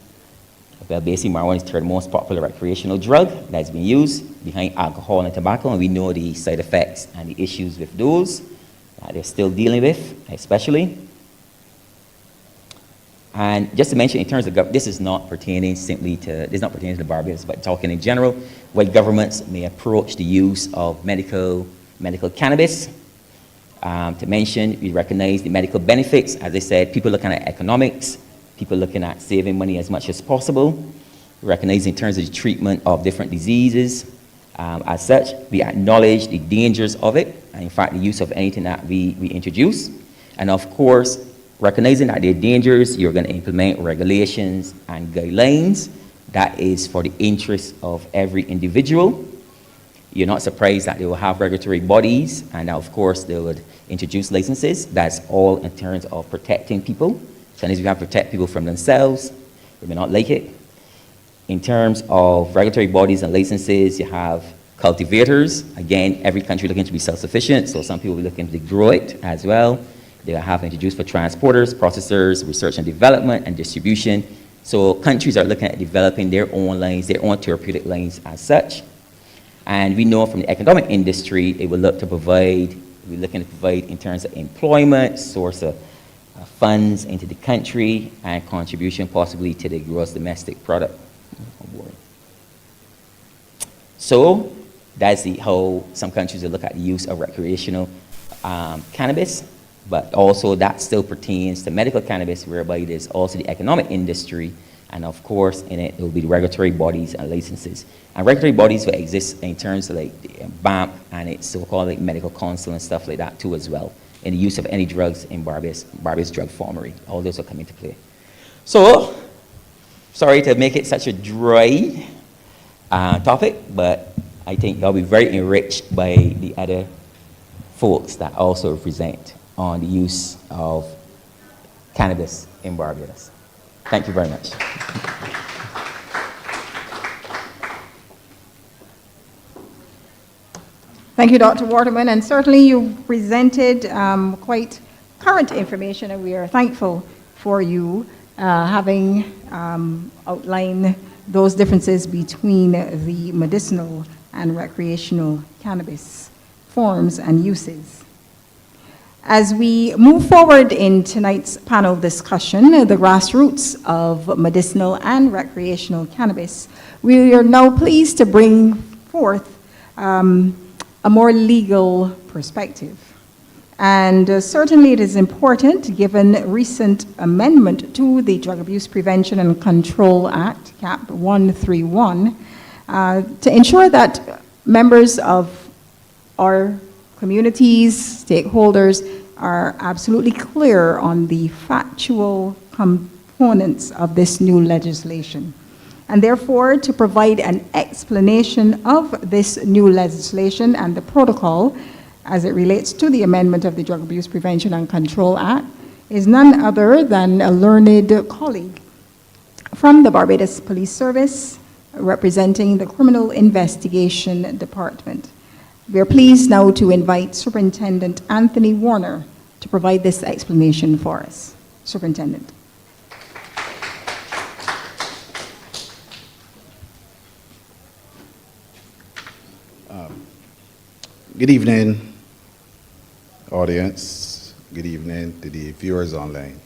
well, basically marijuana is the third most popular recreational drug that's been used behind alcohol and tobacco, and we know the side effects and the issues with those that they're still dealing with, especially. And just to mention, in terms of this is not pertaining to Barbados, but talking in general, why governments may approach the use of medical cannabis. To mention, we recognize the medical benefits. As I said, people looking at economics, people looking at saving money as much as possible. We recognize in terms of the treatment of different diseases. As such, we acknowledge the dangers of it, and in fact, the use of anything that we introduce. And of course, recognizing that there are dangers, you're going to implement regulations and guidelines. That is for the interest of every individual. You're not surprised that they will have regulatory bodies, and of course they would introduce licenses. That's all in terms of protecting people. Sometimes we have to protect people from themselves. They may not like it. In terms of regulatory bodies and licenses, you have cultivators. Again, every country looking to be self-sufficient, so some people will be looking to grow it as well. They have introduced for transporters, processors, research and development, and distribution. So countries are looking at developing their own lines, their own therapeutic lines as such. And we know from the economic industry, it will look to provide, we're looking to provide in terms of employment, source of funds into the country, and contribution possibly to the gross domestic product. So that's how some countries will look at the use of recreational cannabis, but also that still pertains to medical cannabis, whereby there's also the economic industry, and of course in it will be the regulatory bodies and licenses. And regulatory bodies will exist in terms of like the BAMP and its so-called like medical council and stuff like that too as well, in the use of any drugs in Barbados drug formery. All those will come into play. So, sorry to make it such a dry topic, but I think you'll be very enriched by the other folks that also represent on the use of cannabis in Barbados. Thank you very much. Thank you, Dr. Waterman, and certainly you presented quite current information, and we are thankful for you having outlined those differences between the medicinal and recreational cannabis forms and uses. As we move forward in tonight's panel discussion, the grassroots of medicinal and recreational cannabis, we are now pleased to bring forth a more legal perspective. And certainly it is important, given recent amendment to the Drug Abuse Prevention and Control Act, CAP 131, to ensure that members of our communities, stakeholders, are absolutely clear on the factual components of this new legislation. And therefore, to provide an explanation of this new legislation and the protocol as it relates to the amendment of the Drug Abuse Prevention and Control Act is none other than a learned colleague from the Barbados Police Service representing the Criminal Investigation Department. We are pleased now to invite Superintendent Anthony Warner to provide this explanation for us. Superintendent. Good evening, audience. Good evening to the viewers online.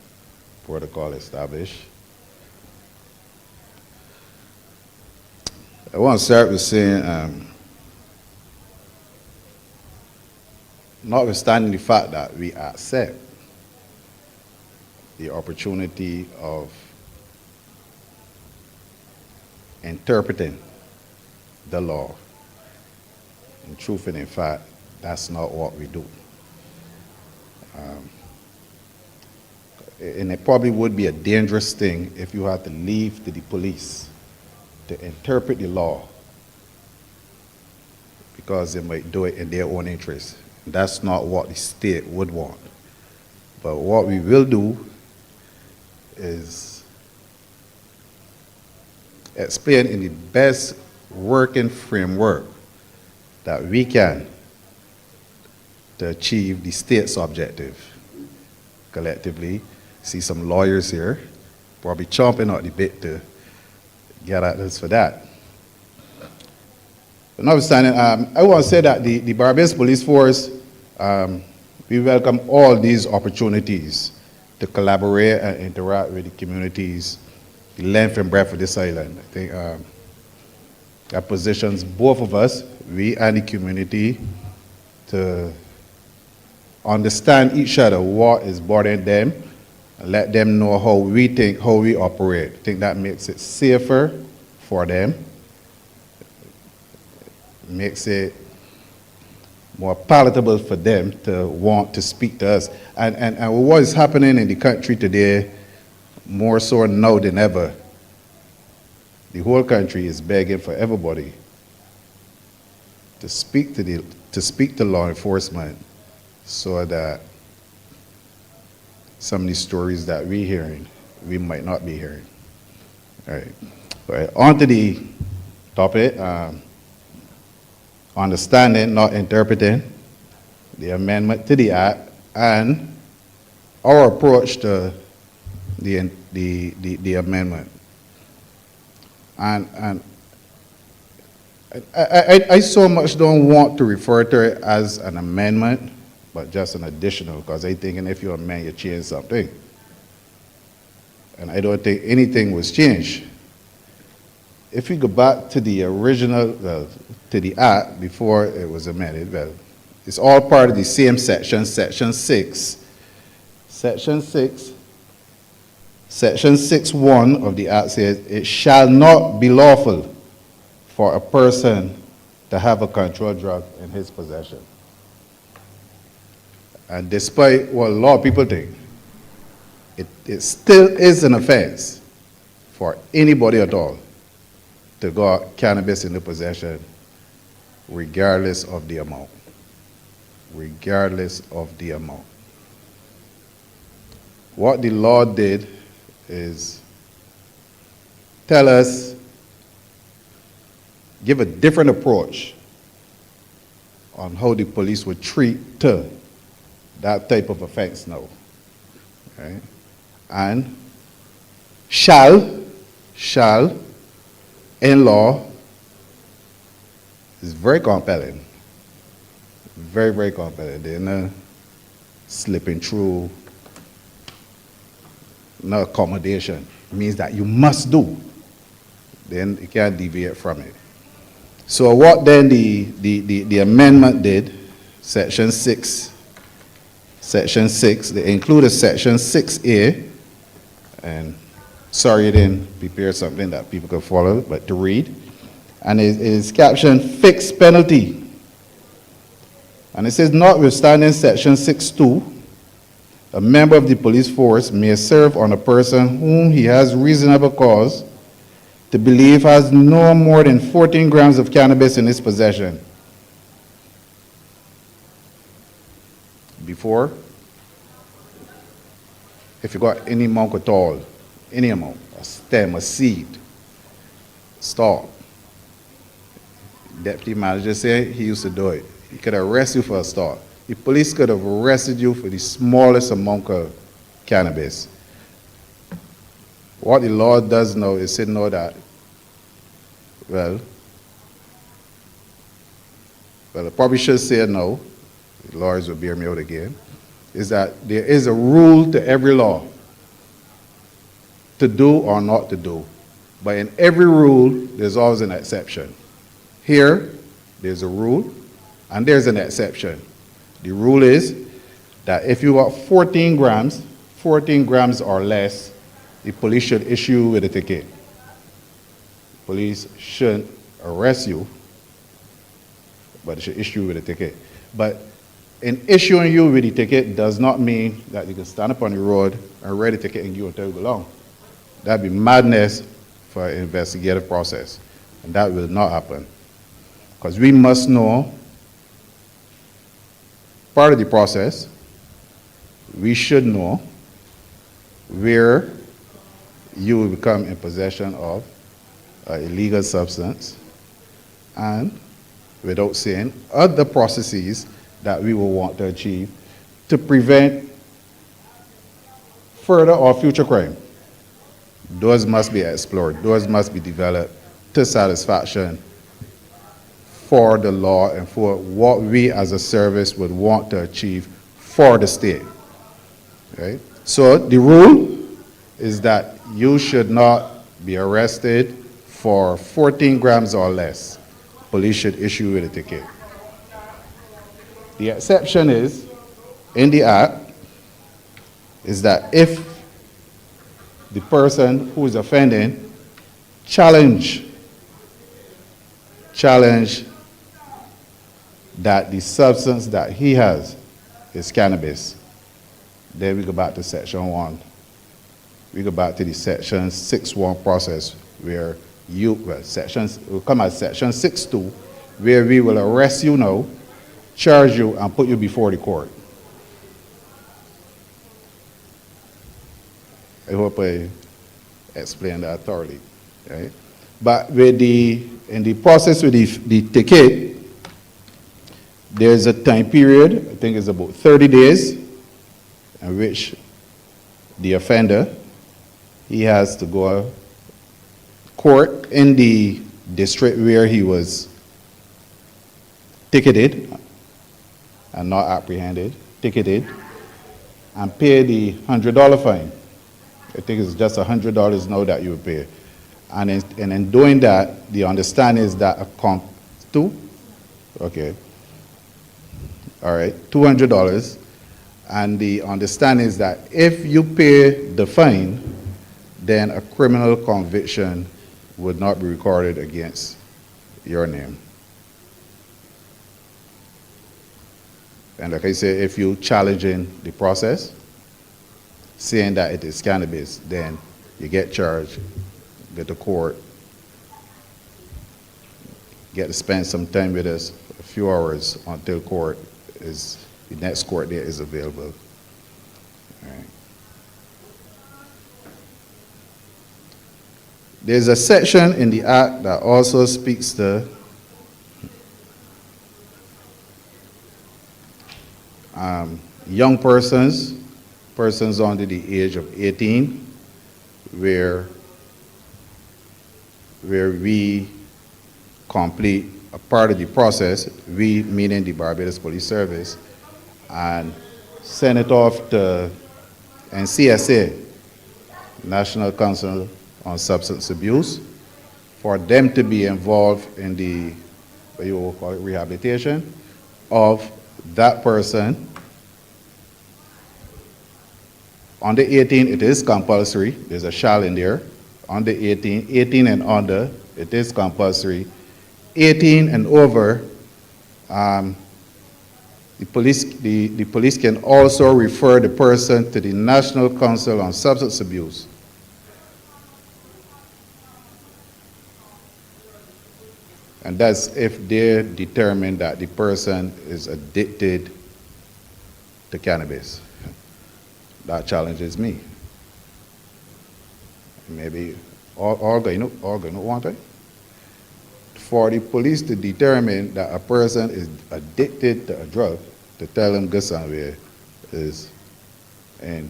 Protocol established. I want to start with saying, notwithstanding the fact that we accept the opportunity of interpreting the law, in truth and in fact, that's not what we do. and it probably would be a dangerous thing if you had to leave to the police to interpret the law, because they might do it in their own interest. That's not what the state would want. But what we will do is explain in the best working framework that we can to achieve the state's objective collectively. See some lawyers here, probably chomping at the bit to get at us for that. But notwithstanding, I want to say that the Barbados Police Force, we welcome all these opportunities to collaborate and interact with the communities, the length and breadth of this island. I think that positions both of us, we and the community, to understand each other, what is bothering them, and let them know how we think, how we operate. I think that makes it safer for them, makes it more palatable for them to want to speak to us. And what is happening in the country today, more so now than ever, the whole country is begging for everybody to speak to law enforcement, so that some of these stories that we're hearing, we might not be hearing. All right. On to the topic. Understanding, not interpreting, the amendment to the Act, and our approach to the amendment. And I so much don't want to refer to it as an amendment, but just an additional, because I think if you amend, you change something. And I don't think anything was changed. If we go back to the original, to the Act before it was amended, well, it's all part of the same section, Section 6. Section 6, Section 6.1 of the Act says, it shall not be lawful for a person to have a controlled drug in his possession. And despite what a lot of people think, it still is an offense for anybody at all to got cannabis in the possession, regardless of the amount. Regardless of the amount. What the law did is tell us, give a different approach on how the police would treat that type of offense now. Okay? And shall, in law, is very compelling. Very, very compelling. They're not slipping through, no accommodation. It means that you must do. Then you can't deviate from it. So what then the amendment did, Section 6, they included Section 6A, and sorry I didn't prepare something that people could follow, but to read. And it is captioned fixed penalty. And it says, notwithstanding Section 6.2, a member of the police force may serve on a person whom he has reasonable cause to believe has no more than 14 grams of cannabis in his possession. Before, if you got any amount at all, any amount, a stem, a seed, stop. Deputy manager said he used to do it. He could arrest you for a start. The police could have arrested you for the smallest amount of cannabis. What the law does now is say no that, well, I probably should say no, the lawyers will bear me out again, is that there is a rule to every law, to do or not to do. But in every rule, there's always an exception. Here, there's a rule, and there's an exception. The rule is that if you got 14 grams or less, the police should issue you with a ticket. Police shouldn't arrest you, but they should issue you with a ticket. But in issuing you with the ticket does not mean that you can stand up on the road and write a ticket and give it to you belong. That'd be madness for an investigative process, and that will not happen. Because we must know part of the process, we should know where you will become in possession of an illegal substance, and without saying other processes that we will want to achieve to prevent further or future crime. Those must be explored, those must be developed to satisfaction for the law and for what we as a service would want to achieve for the state. Right? So the rule is that you should not be arrested for 14 grams or less. Police should issue you with a ticket. The exception is, in the act, is that if the person who is offending challenge that the substance that he has is cannabis, then we go back to section 1. We go back to the section 6.1 process where we'll come at section 6.2, where we will arrest you now, charge you, and put you before the court. I hope I explained that thoroughly. Right? But in the process with the ticket, there's a time period, I think it's about 30 days, in which the offender, he has to go to court in the district where he was ticketed and not apprehended, ticketed, and pay the $100 fine. I think it's just $100 now that you will pay. And in doing that, the understanding is that okay, all right, $200. And the understanding is that if you pay the fine, then a criminal conviction would not be recorded against your name. And like I say, if you challenging the process, saying that it is cannabis, then you get charged, get to court, get to spend some time with us, a few hours until the next court date is available. All right. There's a section in the Act that also speaks to young persons under the age of 18, where we complete a part of the process, we meaning the Barbados Police Service, and send it off to NCSA, National Council on Substance Abuse, for them to be involved in the, what you will call it, rehabilitation of that person. Under 18, it is compulsory. There's a shall in there. Under 18 and under, it is compulsory. 18 and over, the police can also refer the person to the National Council on Substance Abuse. And that's if they determine that the person is addicted to cannabis. That challenges me. Maybe all going to want it. For the police to determine that a person is addicted to a drug, to tell them good somewhere is, and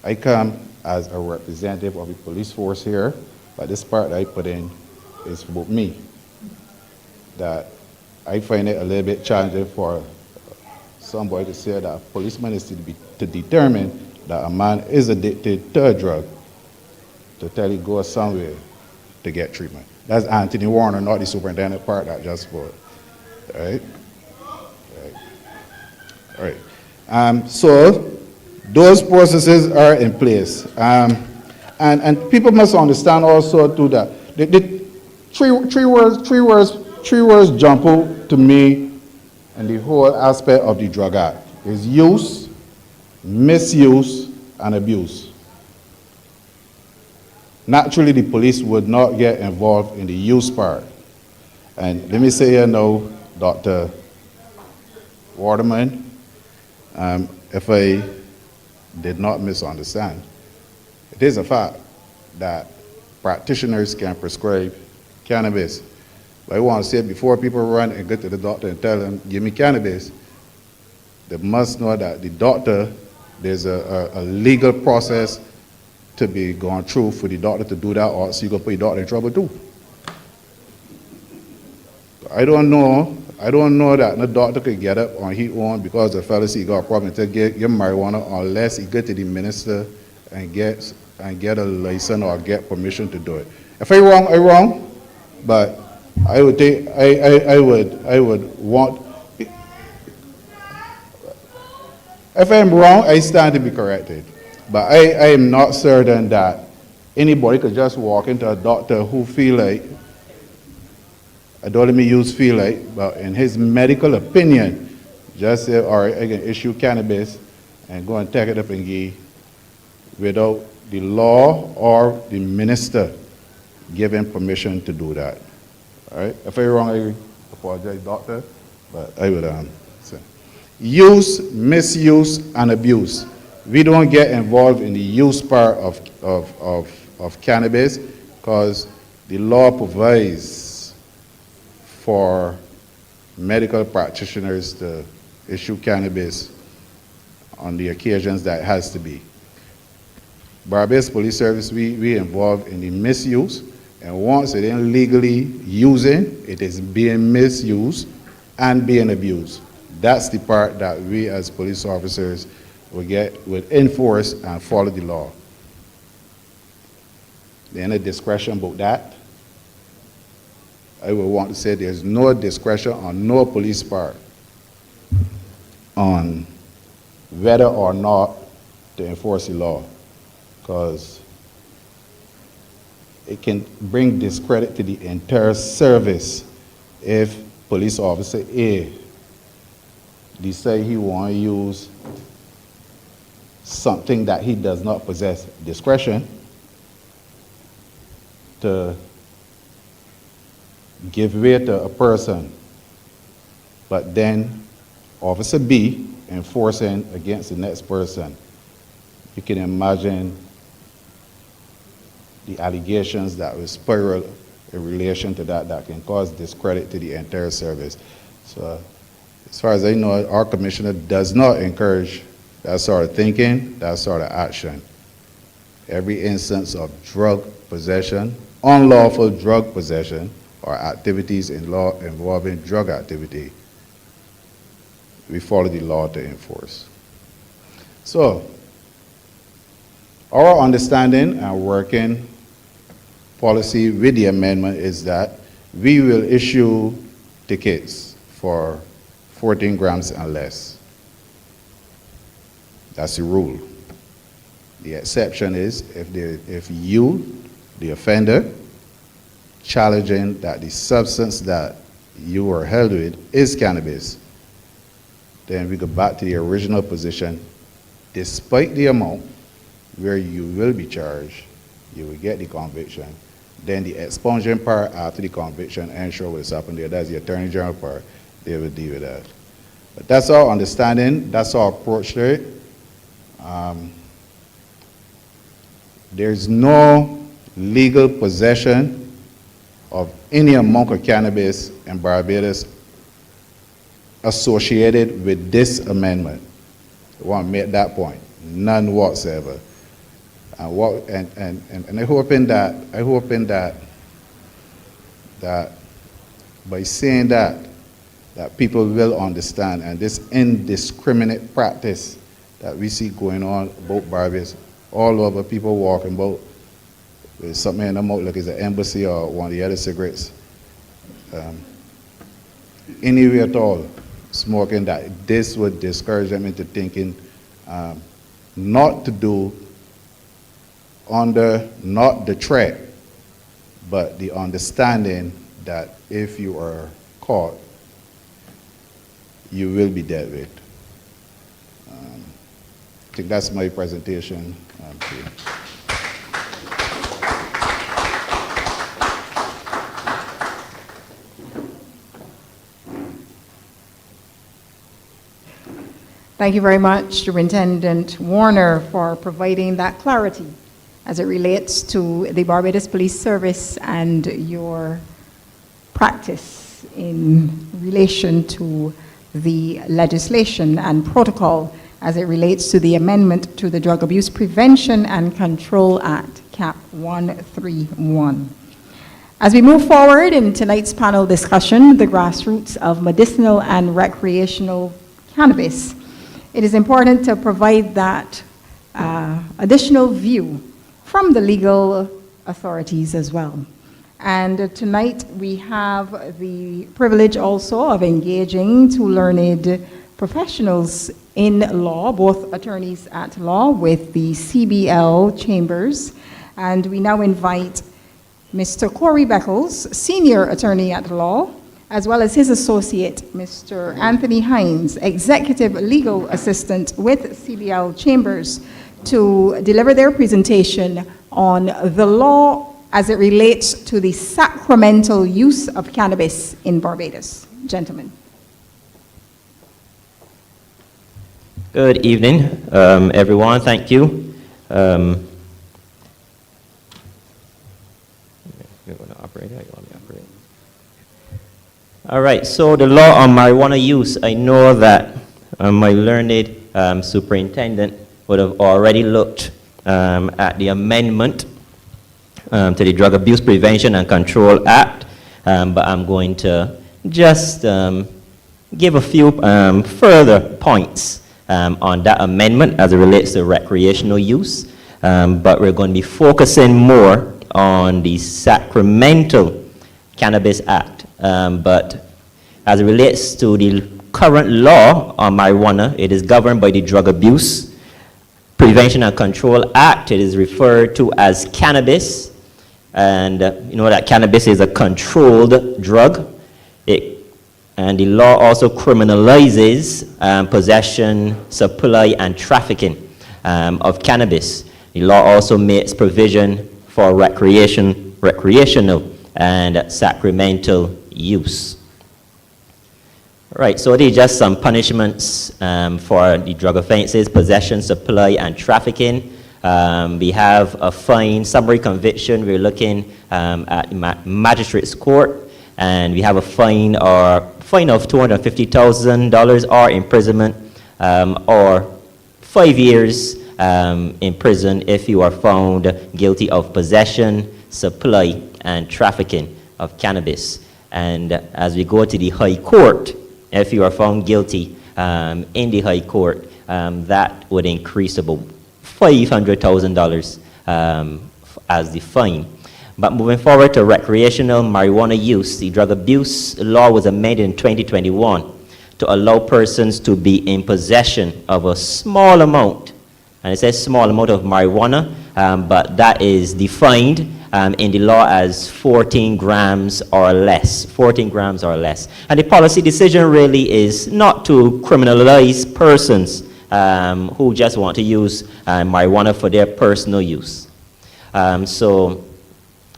I come as a representative of the police force here, but this part I put in is about me. That I find it a little bit challenging for somebody to say that a policeman is to determine that a man is addicted to a drug, to tell him go somewhere to get treatment. That's Anthony Warner, not the superintendent part that just spoke. All right? All right. So those processes are in place. And people must understand also too that the three words jump out to me and the whole aspect of the Drug Act is use, misuse, and abuse. Naturally, the police would not get involved in the use part. And let me say here now, Dr. Waterman, if I did not misunderstand, it is a fact that practitioners can prescribe cannabis. But I want to say before people run and go to the doctor and tell them, give me cannabis, they must know that the doctor, there's a legal process to be gone through for the doctor to do that, or else you're going to put your doctor in trouble too. I don't know that no doctor could get up on his own because the fellow see he got a problem to get your marijuana unless he go to the minister and get a license or get permission to do it. If I'm wrong, I'm wrong, but I would think I would want. If I'm wrong, I stand to be corrected. But I am not certain that anybody could just walk into a doctor who feel like, I don't let me use feel like, but in his medical opinion, just say, all right, I can issue cannabis and go and take it up and give without the law or the minister giving permission to do that. All right? If I'm wrong, I apologize, doctor, but I would say. Use, misuse, and abuse. We don't get involved in the use part of cannabis because the law provides for medical practitioners to issue cannabis on the occasions that it has to be. Barbados Police Service, we involved in the misuse, and once it ain't legally using, it is being misused and being abused. That's the part that we as police officers would enforce and follow the law. There's any discretion about that? I would want to say there's no discretion on no police part on whether or not to enforce the law, because it can bring discredit to the entire service if police officer A decide he want to use something that he does not possess discretion to give way to a person, but then Officer B enforcing against the next person. You can imagine the allegations that will spiral in relation to that can cause discredit to the entire service. So as far as I know, our commissioner does not encourage that sort of thinking, that sort of action. Every instance of drug possession, unlawful drug possession, or activities in law involving drug activity, we follow the law to enforce. So, our understanding and working policy with the amendment is that we will issue tickets for 14 grams and less. That's the rule. The exception is if you, the offender, challenging that the substance that you are held with is cannabis, then we go back to the original position. Despite the amount where you will be charged, you will get the conviction. Then the expungement part after the conviction, ensure what's happened there. That's the Attorney General part. They will deal with that. But that's our understanding. That's our approach to it. There's no legal possession of any amount of cannabis in Barbados associated with this amendment. I want to make that point. None whatsoever. And I'm hoping that by saying that people will understand, and this indiscriminate practice that we see going on about Barbados, all over, people walking about with something in the mouth like it's an embassy or one of the other cigarettes. Anywhere at all, smoking, that this would discourage them into thinking not to do under not the threat, but the understanding that if you are caught, you will be dealt with. I think that's my presentation. To you. Thank you very much, Superintendent Warner, for providing that clarity as it relates to the Barbados Police Service and your practice in relation to the legislation and protocol as it relates to the amendment to the Drug Abuse Prevention and Control Act, CAP 131. As we move forward in tonight's panel discussion, the Grassroots of Medicinal and Recreational Cannabis, it is important to provide that additional view from the legal authorities as well. And tonight we have the privilege also of engaging two learned professionals in law, both attorneys at law with the CBL chambers. And we now invite Mr. Corey Beckles, senior attorney at law, as well as his associate, Mr. Anthony Hines, executive legal assistant with CBL Chambers, to deliver their presentation on the law as it relates to the sacramental use of cannabis in Barbados. Gentlemen. Good evening, everyone. Thank you. All right, so the law on marijuana use, I know that my learned superintendent would have already looked at the amendment to the Drug Abuse Prevention and Control Act, but I'm going to just give a few further points on that amendment as it relates to recreational use, but we're going to be focusing more on the Sacramental Cannabis Act. But as it relates to the current law on marijuana, it is governed by the Drug Abuse Prevention and Control Act. It is referred to as cannabis, and you know that cannabis is a controlled drug. And the law also criminalizes possession, supply, and trafficking of cannabis. The law also makes provision for recreational and sacramental use. Right, so these are just some punishments for the drug offenses: possession, supply, and trafficking. We have a fine, summary conviction. We're looking at magistrate's court, and we have a fine of $250,000 or imprisonment, or 5 years in prison if you are found guilty of possession, supply, and trafficking of cannabis. And as we go to the high court, if you are found guilty in the high court, that would increase about $500,000 as the fine. But moving forward to recreational marijuana use, the drug abuse law was amended in 2021 to allow persons to be in possession of a small amount, and it says small amount of marijuana, but that is defined in the law as 14 grams or less, 14 grams or less. And the policy decision really is not to criminalize persons who just want to use marijuana for their personal use. So,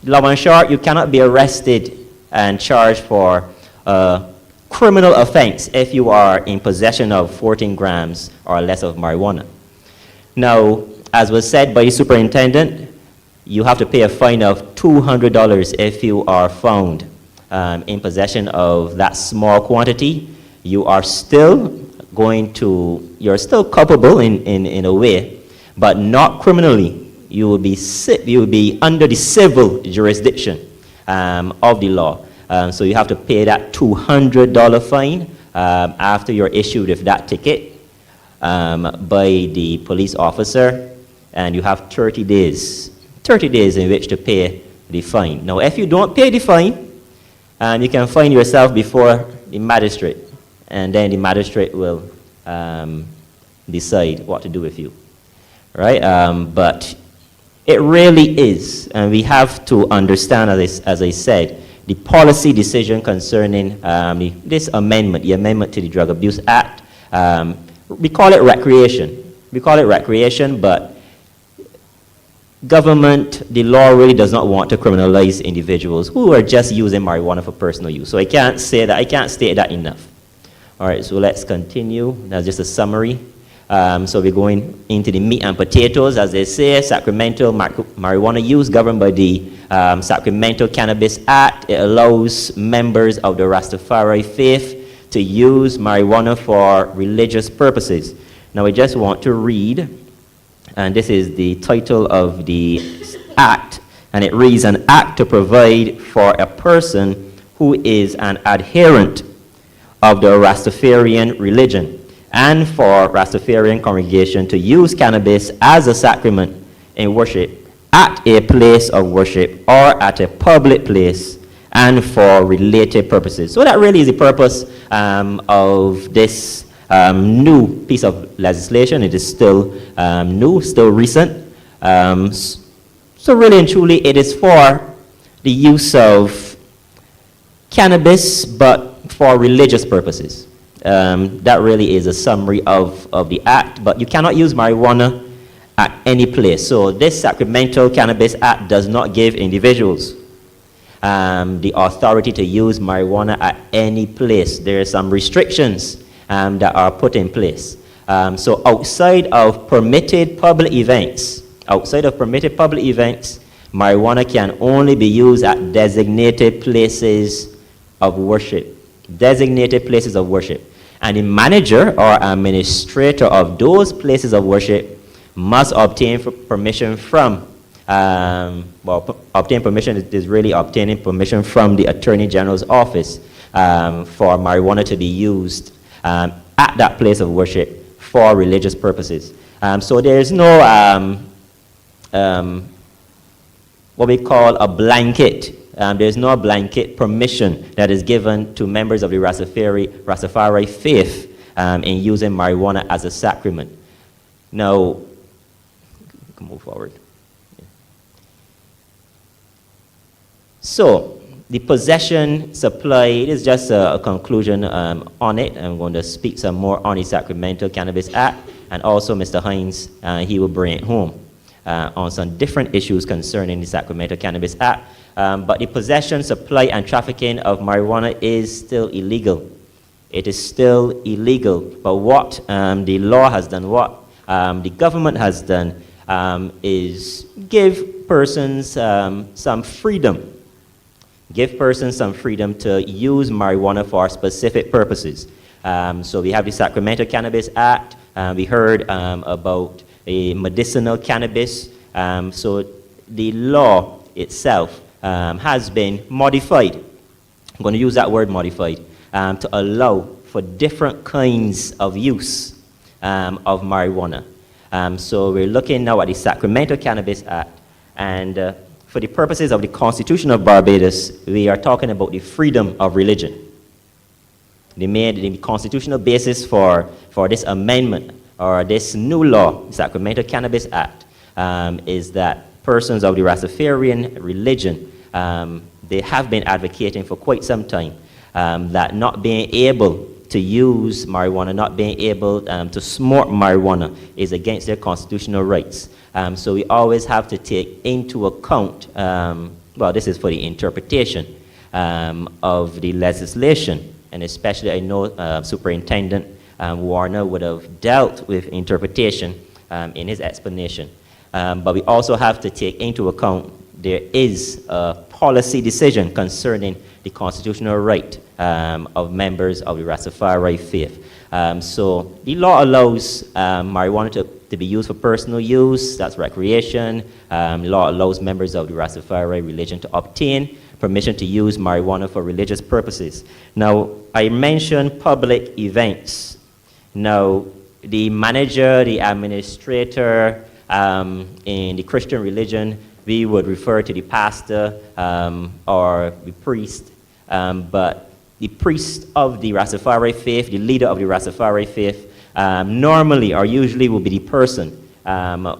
long and short, you cannot be arrested and charged for a criminal offense if you are in possession of 14 grams or less of marijuana. Now, as was said by the superintendent, you have to pay a fine of $200 if you are found in possession of that small quantity. You are still you're still culpable in a way, but not criminally. You will be under the civil jurisdiction of the law. So you have to pay that $200 fine after you're issued with that ticket by the police officer, and you have 30 days in which to pay the fine. Now, if you don't pay the fine, you can find yourself before the magistrate, and then the magistrate will decide what to do with you, right? But it really is, and we have to understand, as I said, the policy decision concerning this amendment, the amendment to the Drug Abuse Act. We call it recreation. We call it recreation, but government, the law really does not want to criminalize individuals who are just using marijuana for personal use. So I can't say that, I can't state that enough. All right, so let's continue. That's just a summary. So we're going into the meat and potatoes, as they say. Sacramento marijuana use governed by the Sacramento Cannabis Act. It allows members of the Rastafari faith to use marijuana for religious purposes. Now I just want to read, and this is the title of the act, and it reads, "An act to provide for a person who is an adherent of the Rastafarian religion and for Rastafarian congregation to use cannabis as a sacrament in worship at a place of worship or at a public place and for related purposes." So that really is the purpose of this new piece of legislation. It is still new, still recent. So really and truly, it is for the use of cannabis, but for religious purposes. That really is a summary of the act, but you cannot use marijuana at any place. So this Sacramento Cannabis Act does not give individuals the authority to use marijuana at any place. There are some restrictions that are put in place. So outside of permitted public events, marijuana can only be used at designated places of worship. Designated places of worship. And the manager or administrator of those places of worship must obtain permission from, obtain permission is really obtaining permission from the Attorney General's office for marijuana to be used at that place of worship for religious purposes. So there's no what we call a blanket. There's no blanket permission that is given to members of the Rastafari faith in using marijuana as a sacrament. Now, we can move forward. So, the possession, supply, it is just a conclusion on it. I'm going to speak some more on the Sacramento Cannabis Act, and also Mr. Hines, he will bring it home on some different issues concerning the Sacramento Cannabis Act. But the possession, supply, and trafficking of marijuana is still illegal. It is still illegal. But what the law has done, what the government has done, is give persons some freedom. Give persons some freedom to use marijuana for specific purposes. So we have the Sacramento Cannabis Act. We heard about a medicinal cannabis. So the law itself has been modified. I'm going to use that word modified to allow for different kinds of use of marijuana. So we're looking now at the Sacramento Cannabis Act, and for the purposes of the Constitution of Barbados, we are talking about the freedom of religion. The constitutional basis for this amendment or this new law, the Sacramento Cannabis Act, is that persons of the Rastafarian religion, they have been advocating for quite some time that not being able to use marijuana, not being able to smoke marijuana is against their constitutional rights. So we always have to take into account, well, this is for the interpretation of the legislation, and especially I know Superintendent Warner would have dealt with interpretation in his explanation. But we also have to take into account there is a policy decision concerning the constitutional right of members of the Rastafari faith. So the law allows marijuana to be used for personal use, that's recreation. The law allows members of the Rastafari religion to obtain permission to use marijuana for religious purposes. Now, I mentioned public events. Now, the manager, the administrator, in the Christian religion, we would refer to the pastor or the priest, but the priest of the Rastafari faith, the leader of the Rastafari faith, normally or usually will be the person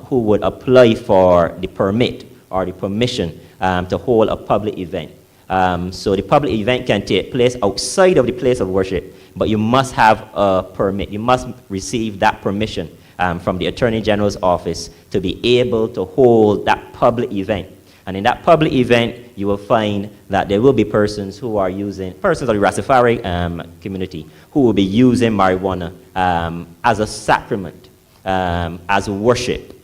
who would apply for the permit or the permission to hold a public event. So the public event can take place outside of the place of worship, but you must have a permit. You must receive that permission from the Attorney General's office to be able to hold that public event. And in that public event, you will find that there will be persons of the Rastafari community who will be using marijuana as a sacrament, as worship.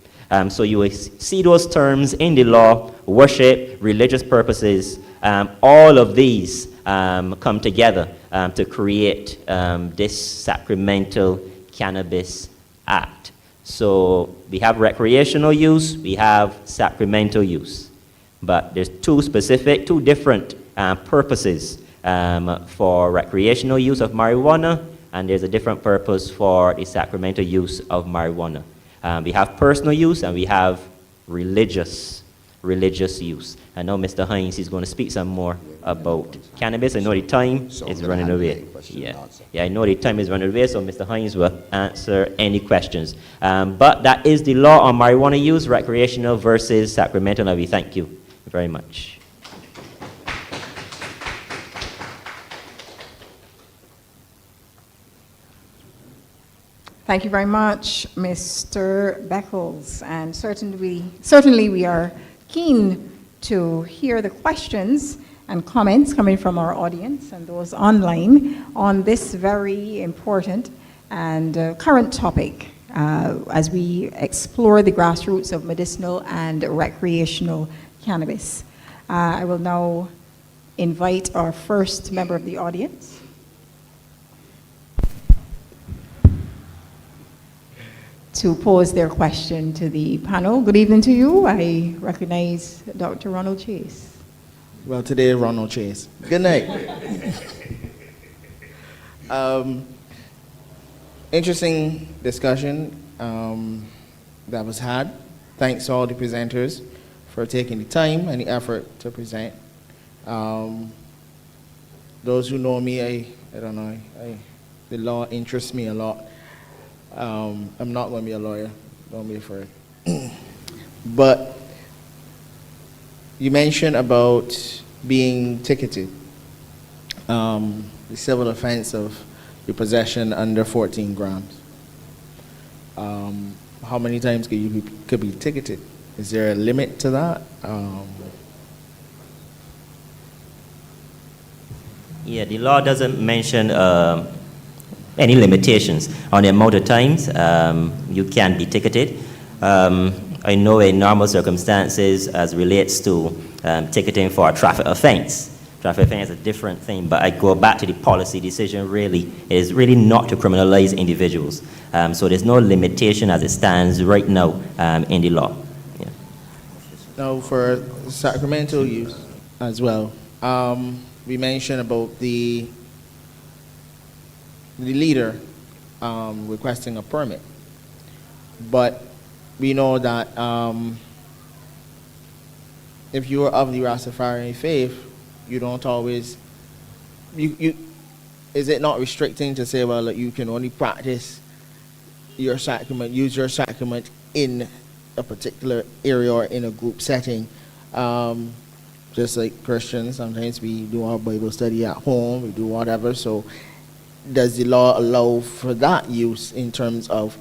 So you will see those terms in the law: worship, religious purposes. All of these come together to create this sacramental cannabis act. So we have recreational use, we have sacramental use. But there's two different purposes for recreational use of marijuana, and there's a different purpose for the sacramental use of marijuana. We have personal use and we have religious use. I know Mr. Hines is going to speak some more about cannabis. I know the time is running away. I know the time is running away, so Mr. Hines will answer any questions. But that is the law on marijuana use, recreational versus sacramental, and we thank you very much. Thank you very much, Mr. Beckles. And certainly we are keen to hear the questions and comments coming from our audience and those online on this very important and current topic as we explore the grassroots of medicinal and recreational cannabis. I will now invite our first member of the audience. To pose their question to the panel. Good evening to you. I recognize Dr. Ronald Chase. Well, today, Ronald Chase. Good night. Interesting discussion that was had. Thanks to all the presenters for taking the time and the effort to present. Those who know me, I don't know, the law interests me a lot. I'm not going to be a lawyer, don't be afraid. But you mentioned about being ticketed, the civil offense of your possession under 14 grams. How many times could be ticketed? Is there a limit to that? Yeah, the law doesn't mention any limitations on the amount of times you can be ticketed. I know in normal circumstances as relates to ticketing for a traffic offense. Traffic offense is a different thing, but I go back to the policy decision really is really not to criminalize individuals. So there's no limitation as it stands right now in the law. Yeah. Now for sacramental use as well, we mentioned about the leader requesting a permit. But we know that if you are of the Rastafarian faith, you don't always, is it not restricting to say, well, like, you can only practice your sacrament, use your sacrament in a particular area or in a group setting? Just like Christians, sometimes we do our Bible study at home, we do whatever, so does the law allow for that use in terms of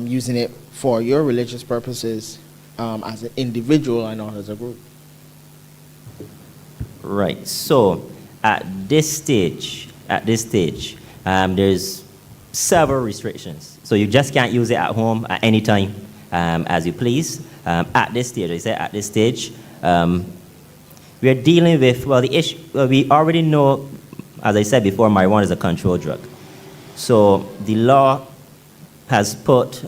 using it for your religious purposes as an individual and not as a group? Right. So at this stage, there's several restrictions. So you just can't use it at home at any time as you please. At this stage, I said at this stage, we are dealing with, well, the issue, we already know, as I said before, marijuana is a controlled drug. So the law has put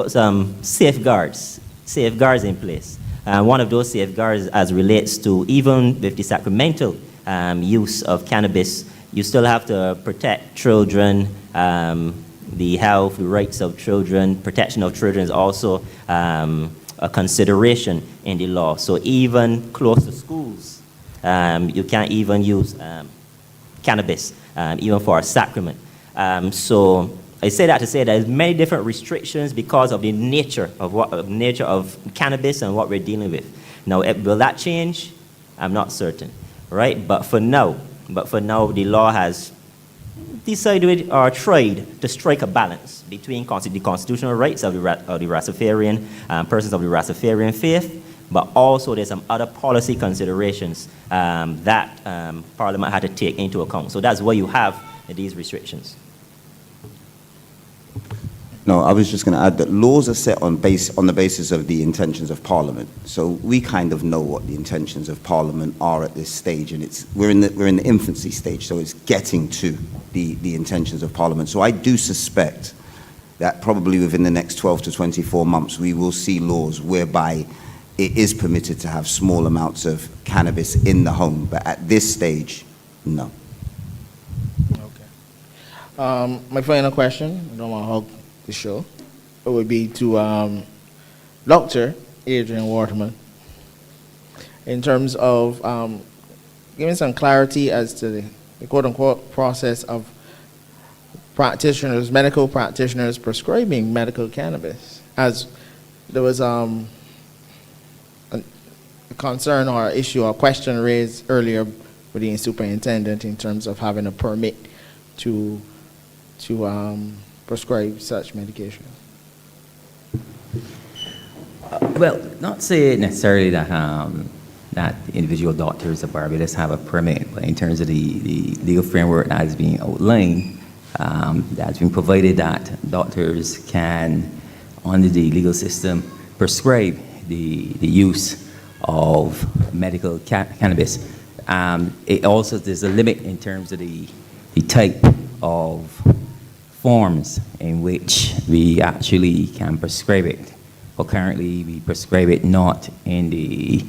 some safeguards in place. One of those safeguards as relates to even with the sacramental use of cannabis, you still have to protect children, the health, the rights of children. Protection of children is also a consideration in the law. So even close to schools, you can't even use cannabis, even for a sacrament. So I say that to say there's many different restrictions because of the nature of cannabis and what we're dealing with. Now, will that change? I'm not certain. right? But for now, the law has decided or tried to strike a balance between the constitutional rights of the Rastafarian persons of the Rastafarian faith, but also there's some other policy considerations that Parliament had to take into account. So that's why you have these restrictions. No, I was just going to add that laws are set on the basis of the intentions of Parliament. So we kind of know what the intentions of Parliament are at this stage, and we're in the infancy stage. So it's getting to the intentions of Parliament. So I do suspect that probably within the next 12 to 24 months we will see laws whereby it is permitted to have small amounts of cannabis in the home. But at this stage, no. Okay. My final question, I don't want to hog the show, it would be to Dr. Adrian Waterman in terms of giving some clarity as to the quote-unquote process of practitioners, medical practitioners prescribing medical cannabis. As there was a concern or issue or question raised earlier with the superintendent in terms of having a permit to prescribe such medication. Well, not say necessarily that that individual doctors of Barbados have a permit, but in terms of the legal framework that is being outlined, that's been provided that doctors can, under the legal system, prescribe the use of medical cannabis. It also, there's a limit in terms of the type of forms in which we actually can prescribe it. But currently, we prescribe it not in the,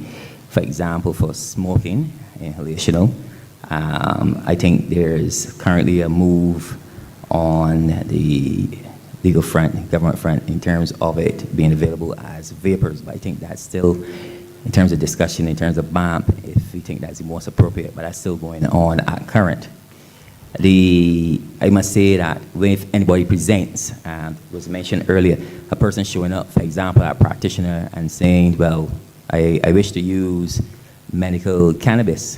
for example, for smoking, inhalational. I think there's currently a move on the legal front, government front, in terms of it being available as vapors. But I think that's still, in terms of discussion, in terms of BAMP, if we think that's the most appropriate, but that's still going on at current. I must say that if anybody presents, was mentioned earlier, a person showing up, for example, a practitioner, and saying, well, I wish to use medical cannabis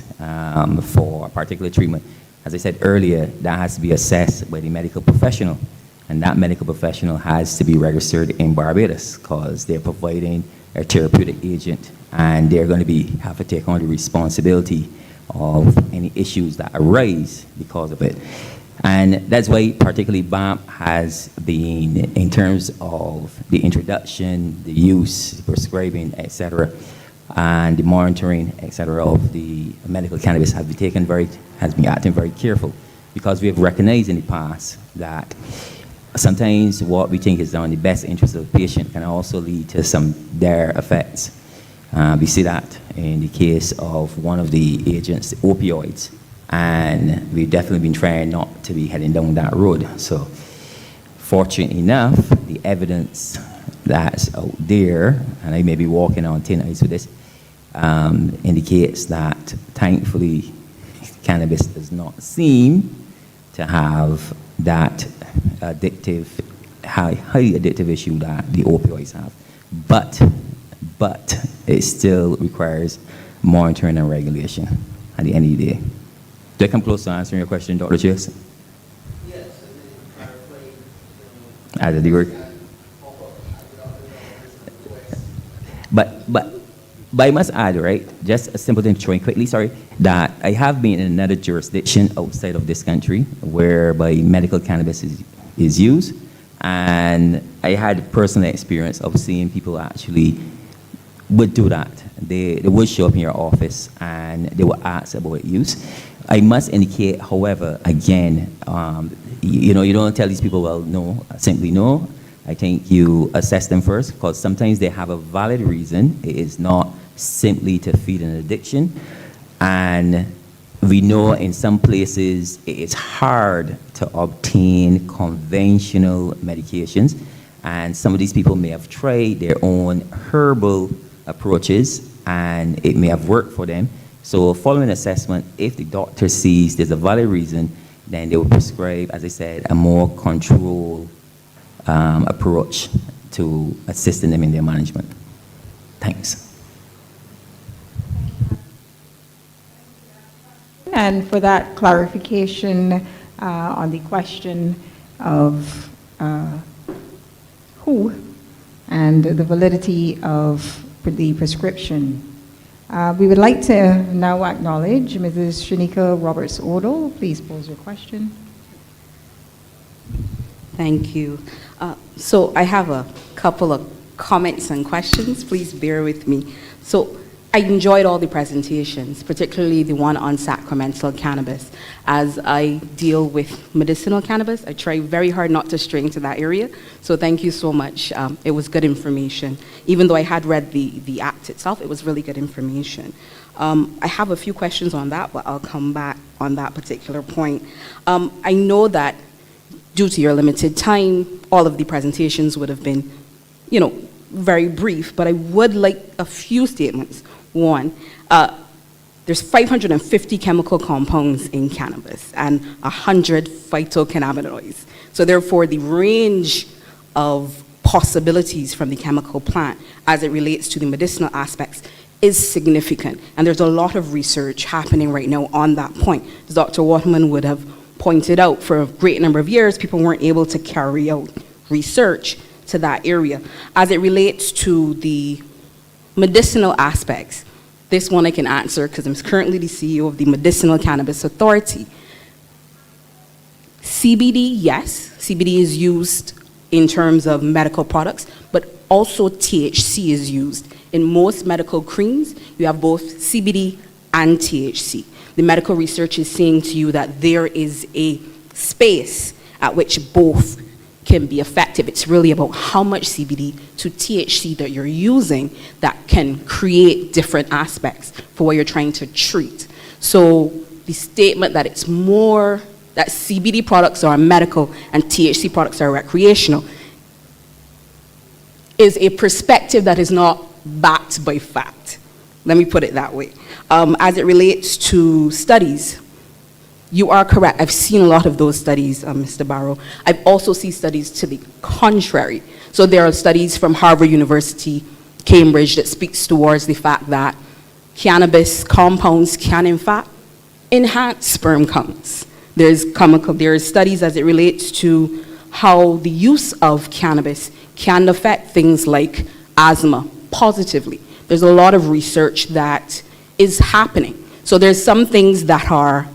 for a particular treatment. As I said earlier, that has to be assessed by the medical professional, and that medical professional has to be registered in Barbados because they're providing a therapeutic agent, and they're going to have to take on the responsibility of any issues that arise because of it. And that's why particularly BAMP has been, in terms of the introduction, the use, prescribing, etc., and the monitoring, etc., of the medical cannabis has been acting very careful, because we have recognized in the past that sometimes what we think is done in the best interest of the patient can also lead to some dire effects. We see that in the case of one of the agents, the opioids, and we've definitely been trying not to be heading down that road. So, fortunate enough, the evidence that's out there, and I may be walking on thin ice with this, indicates that thankfully cannabis does not seem to have that addictive, highly addictive issue that the opioids have. But it still requires monitoring and regulation at the end of the day. Do I come close to answering your question, Dr. Chase? Yes, and then As the word. But I must add, right, just a simple thing showing quickly, sorry, that I have been in another jurisdiction outside of this country whereby medical cannabis is used, and I had personal experience of seeing people actually would do that. They would show up in your office and they would ask about use. I must indicate, however, again, you don't tell these people, well, no, simply no. I think you assess them first, because sometimes they have a valid reason. It is not simply to feed an addiction. And we know in some places it is hard to obtain conventional medications. And some of these people may have tried their own herbal approaches and it may have worked for them. So following assessment, if the doctor sees there's a valid reason, then they will prescribe, as I said, a more controlled approach to assisting them in their management. Thanks. and for that clarification on the question of who and the validity of the prescription. We would like to now acknowledge Mrs. Shanika Roberts-Odle. Please pose your question. Thank you. So I have a couple of comments and questions. Please bear with me. So I enjoyed all the presentations, particularly the one on sacramental cannabis. As I deal with medicinal cannabis, I try very hard not to stray into that area. So thank you so much. It was good information. Even though I had read the act itself, it was really good information. I have a few questions on that, but I'll come back on that particular point. I know that due to your limited time, all of the presentations would have been, very brief, but I would like a few statements. One, there's 550 chemical compounds in cannabis and 100 phytocannabinoids. So therefore, the range of possibilities from the chemical plant as it relates to the medicinal aspects is significant. And there's a lot of research happening right now on that point. As Dr. Waterman would have pointed out, for a great number of years, people weren't able to carry out research to that area. As it relates to the medicinal aspects, this one I can answer because I'm currently the CEO of the Medicinal Cannabis Authority. CBD, yes, CBD is used in terms of medical products, but also THC is used. In most medical creams, you have both CBD and THC. The medical research is saying to you that there is a space at which both can be effective. It's really about how much CBD to THC that you're using that can create different aspects for what you're trying to treat. So the statement that it's more, that CBD products are medical and THC products are recreational is a perspective that is not backed by fact. Let me put it that way. As it relates to studies, you are correct. I've seen a lot of those studies, Mr. Barrow. I've also seen studies to the contrary. So there are studies from Harvard University, Cambridge, that speaks towards the fact that cannabis compounds can, in fact, enhance sperm counts. There's studies as it relates to how the use of cannabis can affect things like asthma positively. There's a lot of research that is happening. So there's some things that are,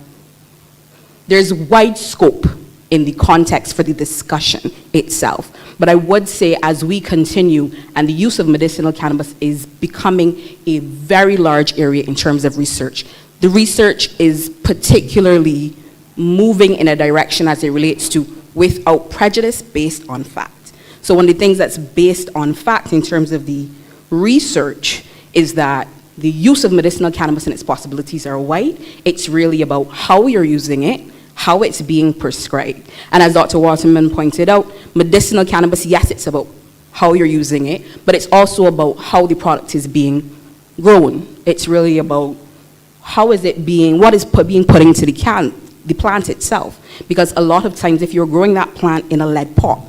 there's wide scope in the context for the discussion itself. But I would say as we continue, and the use of medicinal cannabis is becoming a very large area in terms of research. The research is particularly moving in a direction as it relates to without prejudice based on fact. So one of the things that's based on fact in terms of the research is that the use of medicinal cannabis and its possibilities are wide. It's really about how you're using it, how it's being prescribed. And as Dr. Waterman pointed out, medicinal cannabis, yes, it's about how you're using it, but it's also about how the product is being grown. It's really about how is it being, what is being put into the plant itself. Because a lot of times if you're growing that plant in a lead pot,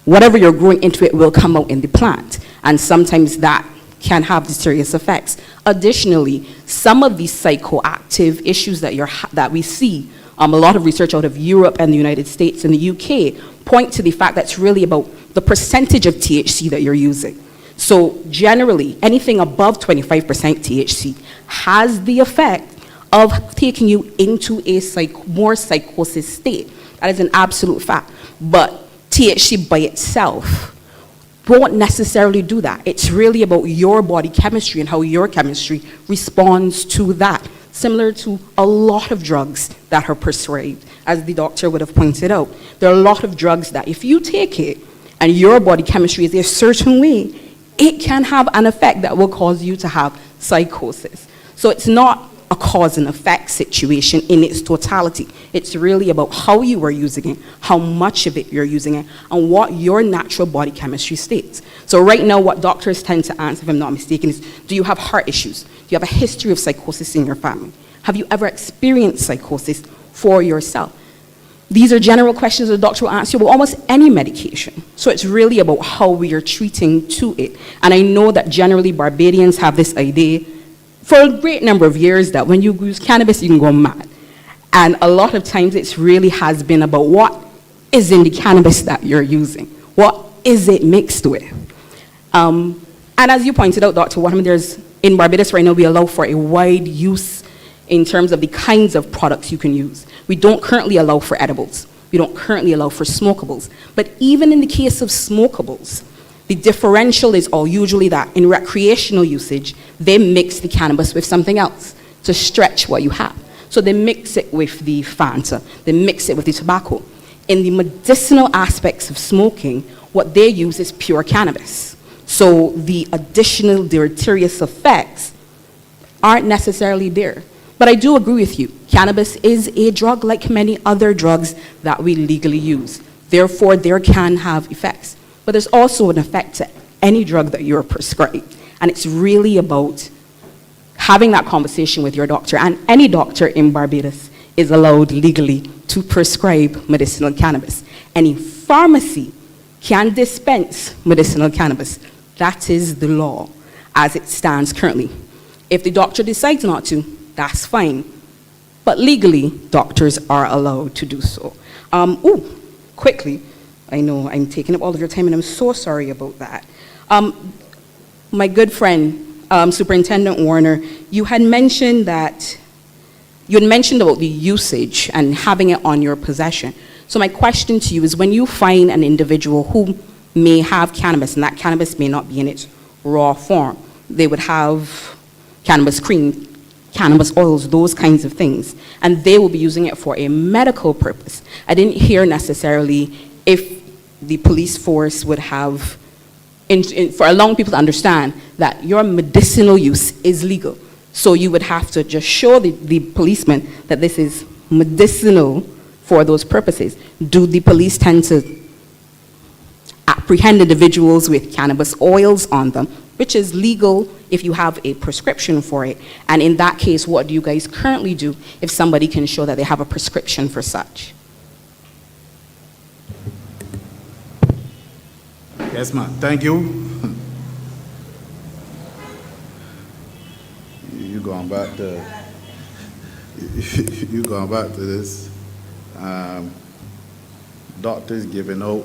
whatever you're growing into it will come out in the plant. And sometimes that can have serious effects. Additionally, some of these psychoactive issues that we see, a lot of research out of Europe and the United States and the UK point to the fact that it's really about the percentage of THC that you're using. So generally, anything above 25% THC has the effect of taking you into a more psychosis state. That is an absolute fact. But THC by itself won't necessarily do that. It's really about your body chemistry and how your chemistry responds to that. Similar to a lot of drugs that are prescribed, as the doctor would have pointed out. There are a lot of drugs that if you take it and your body chemistry is a certain way, it can have an effect that will cause you to have psychosis. So it's not a cause and effect situation in its totality. It's really about how you are using it, how much of it you're using it, and what your natural body chemistry states. So right now, what doctors tend to answer, if I'm not mistaken, is, do you have heart issues? Do you have a history of psychosis in your family? Have you ever experienced psychosis for yourself? These are general questions the doctor will answer with almost any medication. So it's really about how we are treating to it. And I know that generally Barbadians have this idea for a great number of years that when you use cannabis, you can go mad. And a lot of times it really has been about what is in the cannabis that you're using. What is it mixed with? And as you pointed out, Dr. Waterman, in Barbados right now, we allow for a wide use in terms of the kinds of products you can use. We don't currently allow for edibles. We don't currently allow for smokables. But even in the case of smokables, the differential is all usually that in recreational usage, they mix the cannabis with something else to stretch what you have. So they mix it with the Fanta, they mix it with the tobacco. In the medicinal aspects of smoking, what they use is pure cannabis. So the additional deleterious effects aren't necessarily there. But I do agree with you. Cannabis is a drug like many other drugs that we legally use. Therefore, there can have effects. But there's also an effect to any drug that you're prescribed. And it's really about having that conversation with your doctor. And any doctor in Barbados is allowed legally to prescribe medicinal cannabis. Any pharmacy can dispense medicinal cannabis. That is the law as it stands currently. If the doctor decides not to, that's fine. But legally, doctors are allowed to do so. Quickly, I know I'm taking up all of your time and I'm so sorry about that. My good friend, Superintendent Warner, you had mentioned about the usage and having it on your possession. So my question to you is, when you find an individual who may have cannabis, and that cannabis may not be in its raw form, they would have cannabis cream, cannabis oils, those kinds of things, and they will be using it for a medical purpose. I didn't hear necessarily if the police force would have, for allowing people to understand that your medicinal use is legal. So you would have to just show the policeman that this is medicinal for those purposes. Do the police tend to apprehend individuals with cannabis oils on them, which is legal if you have a prescription for it? And in that case, what do you guys currently do if somebody can show that they have a prescription for such? Yes, ma'am. Thank you. You going back to this. Doctors giving out.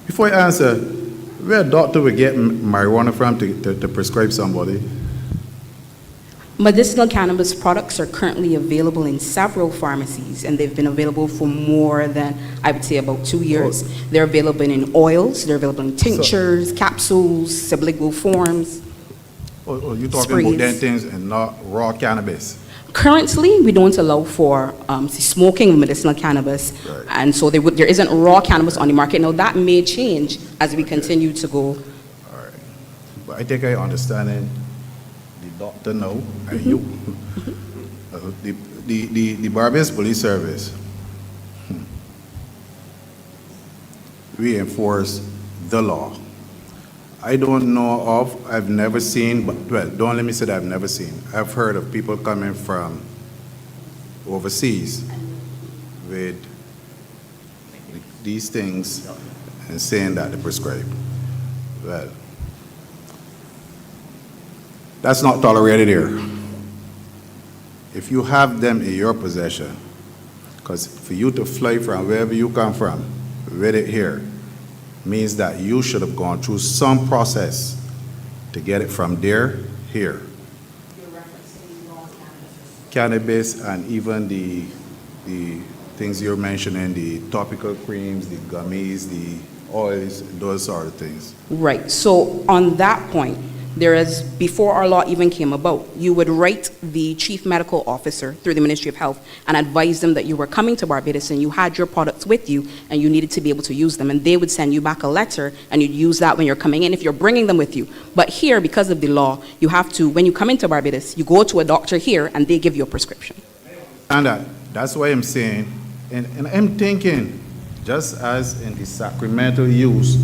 Before you answer, where a doctor would get marijuana from to prescribe somebody? Medicinal cannabis products are currently available in several pharmacies, and they've been available for more than, I would say, about 2 years. They're available in oils, they're available in tinctures, capsules, sublingual forms. You're talking sprays. about them things and not raw cannabis? Currently, we don't allow for smoking of medicinal cannabis, Right. and so there isn't raw cannabis on the market. Now, that may change as we continue to go. All right. But I think I understand it. The doctor know, and you. The Barbados Police Service, we enforce the law. I don't know of, I've never seen, but, well, don't let me say that I've never seen. I've heard of people coming from overseas with these things and saying that they prescribe. Well, that's not tolerated here. If you have them in your possession, because for you to fly from wherever you come from with it here, means that you should have gone through some process to get it from there, here. Cannabis and even the things you're mentioning, the topical creams, the gummies, the oils, those sort of things. Right. So on that point, there is, before our law even came about, you would write the chief medical officer through the Ministry of Health and advise them that you were coming to Barbados and you had your products with you and you needed to be able to use them. And they would send you back a letter and you'd use that when you're coming in if you're bringing them with you. But here, because of the law, you have to, when you come into Barbados, you go to a doctor here and they give you a prescription. And that's why I'm saying, and I'm thinking, just as in the sacramental use,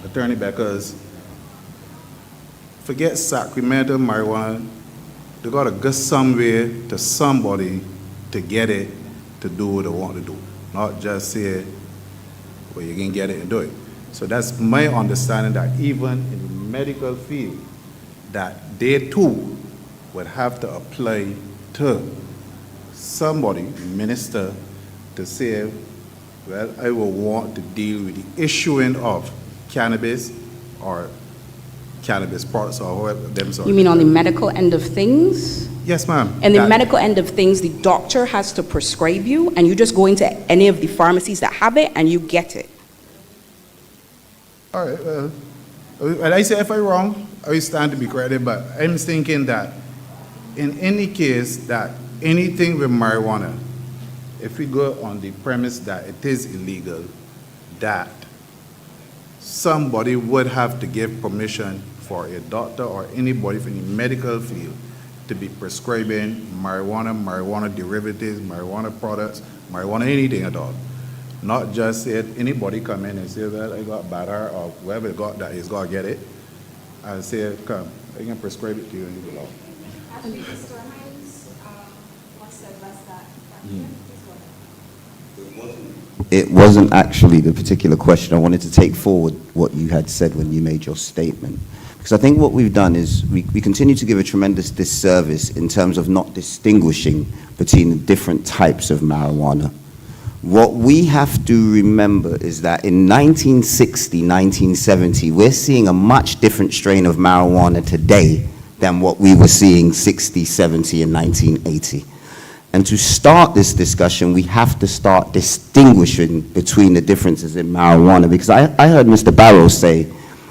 Attorney Beckers, forget sacramental marijuana, they gotta go somewhere to somebody to get it to do what they want to do, not just say, well, you can get it and do it. So that's my understanding, that even in the medical field, that they too would have to apply to somebody, minister, to say, well, I will want to deal with the issuing of cannabis or cannabis products or whatever them sort You of mean on the thing. medical end of things? Yes, ma'am. In the That- medical end of things, the doctor has to prescribe you, and you just go into any of the pharmacies that have it, and you get it. All right, well, and I say if I'm wrong, I stand to be corrected, but I'm thinking that in any case that anything with marijuana, if we go on the premise that it is illegal, that somebody would have to give permission for a doctor or anybody from the medical field to be prescribing marijuana, marijuana derivatives, marijuana products, marijuana anything at all. Not just say anybody come in and say, well, I got batter or whoever got that is got to get it, and say, come, I can prescribe it to you and you belong. Actually, Mr. Hines wants to address that question. Please go ahead. It wasn't actually the particular question. I wanted to take forward what you had said when you made your statement. Because I think what we've done is we continue to give a tremendous disservice in terms of not distinguishing between the different types of marijuana. What we have to remember is that in 1960, 1970, we're seeing a much different strain of marijuana today than what we were seeing 60, 70, and 1980. And to start this discussion, we have to start distinguishing between the differences in marijuana, because I heard Mr. Barrows say,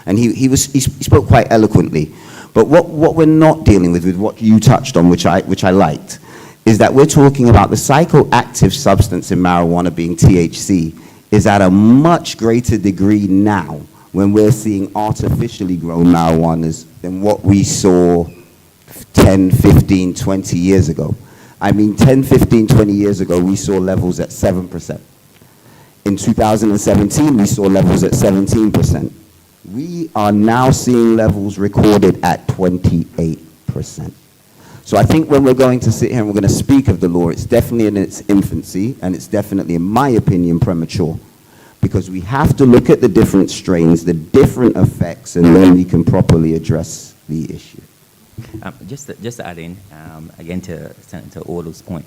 and he spoke quite eloquently, but what we're not dealing with what you touched on, which I liked, is that we're talking about the psychoactive substance in marijuana being THC is at a much greater degree now when we're seeing artificially grown marijuanas than what we saw 10, 15, 20 years ago. I mean, 10, 15, 20 years ago, we saw levels at 7%. In 2017, we saw levels at 17%. We are now seeing levels recorded at 28%. So I think when we're going to sit here and we're going to speak of the law, it's definitely in its infancy, and it's definitely, in my opinion, premature. Because we have to look at the different strains, the different effects, and then we can properly address the issue. Just to add in, again, to Senator Odo's point,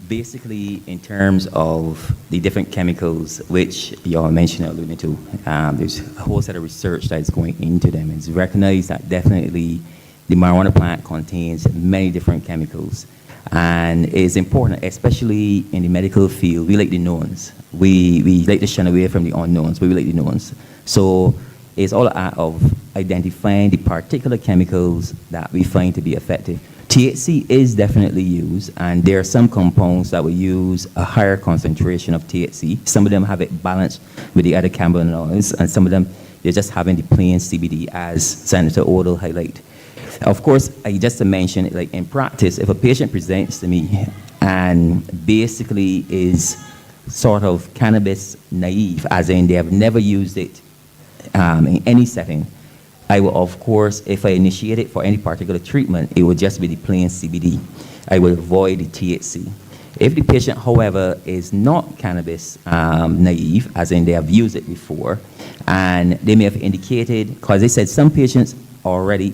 basically, in terms of the different chemicals which you all mentioned or alluded to, there's a whole set of research that is going into them. It's recognized that definitely the marijuana plant contains many different chemicals. And it's important, especially in the medical field, we like the knowns. We like to shun away from the unknowns, but we like the knowns. So it's all out of identifying the particular chemicals that we find to be effective. THC is definitely used, and there are some compounds that will use a higher concentration of THC. Some of them have it balanced with the other cannabinoids, and some of them, they're just having the plain CBD, as Senator Odo highlighted. Of course, just to mention, like in practice, if a patient presents to me and basically is sort of cannabis naive, as in they have never used it in any setting, I will, of course, if I initiate it for any particular treatment, it would just be the plain CBD. I will avoid the THC. If the patient, however, is not cannabis naive, as in they have used it before, and they may have indicated, because they said some people already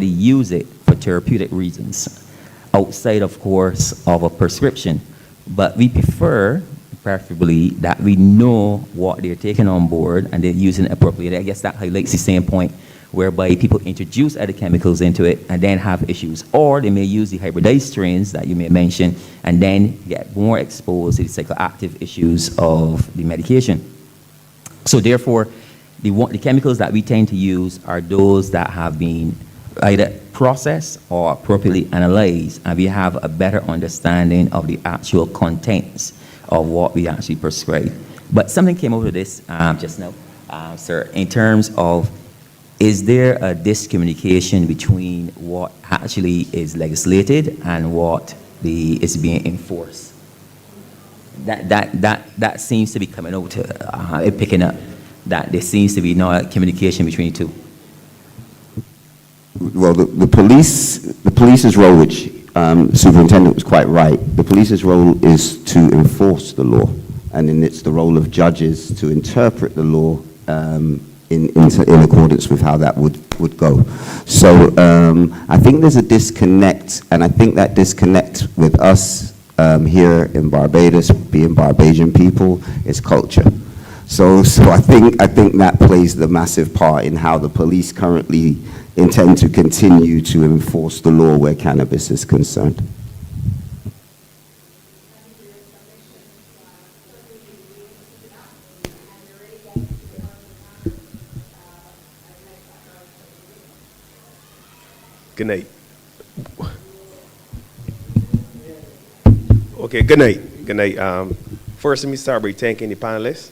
use it for therapeutic reasons, outside, of course, of a prescription. But we prefer, preferably, that we know what they're taking on board and they're using it appropriately. I guess that highlights the same point, whereby people introduce other chemicals into it and then have issues. Or they may use the hybridized strains that you may mention and then get more exposed to the psychoactive issues of the medication. So therefore, the chemicals that we tend to use are those that have been either processed or appropriately analyzed, and we have a better understanding of the actual contents of what we actually prescribe. But something came over this just now, sir, in terms of, is there a discommunication between what actually is legislated and what is being enforced? That seems to be coming out, picking up, that there seems to be no communication between the two. Well, the police's role, which the superintendent was quite right, the police's role is to enforce the law, and then it's the role of judges to interpret the law in accordance with how that would go. So I think there's a disconnect, and I think that disconnect with us here in Barbados, being Barbadian people, is culture. So I think that plays the massive part in how the police currently intend to continue to enforce the law where cannabis is concerned. Good night. Okay, good night. Good night. First, let me start by thanking the panelists.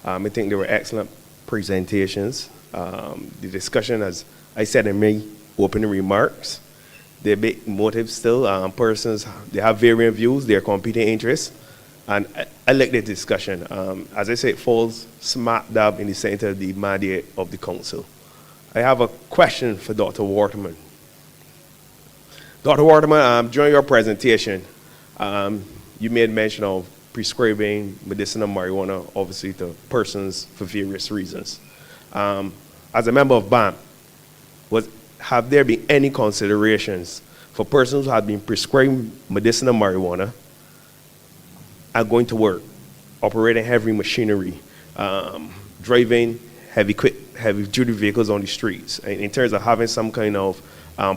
I think they were excellent presentations. The discussion, as I said in my opening remarks, they're big motives still. Persons, they have varying views, they are competing interests. And I like the discussion. As I say, it falls smack dab in the center of the mandate of the council. I have a question for Dr. Waterman. Dr. Waterman, during your presentation, you made mention of prescribing medicinal marijuana, obviously, to persons for various reasons. As a member of BAM, have there been any considerations for persons who have been prescribed medicinal marijuana and going to work, operating heavy machinery, driving heavy-duty vehicles on the streets, in terms of having some kind of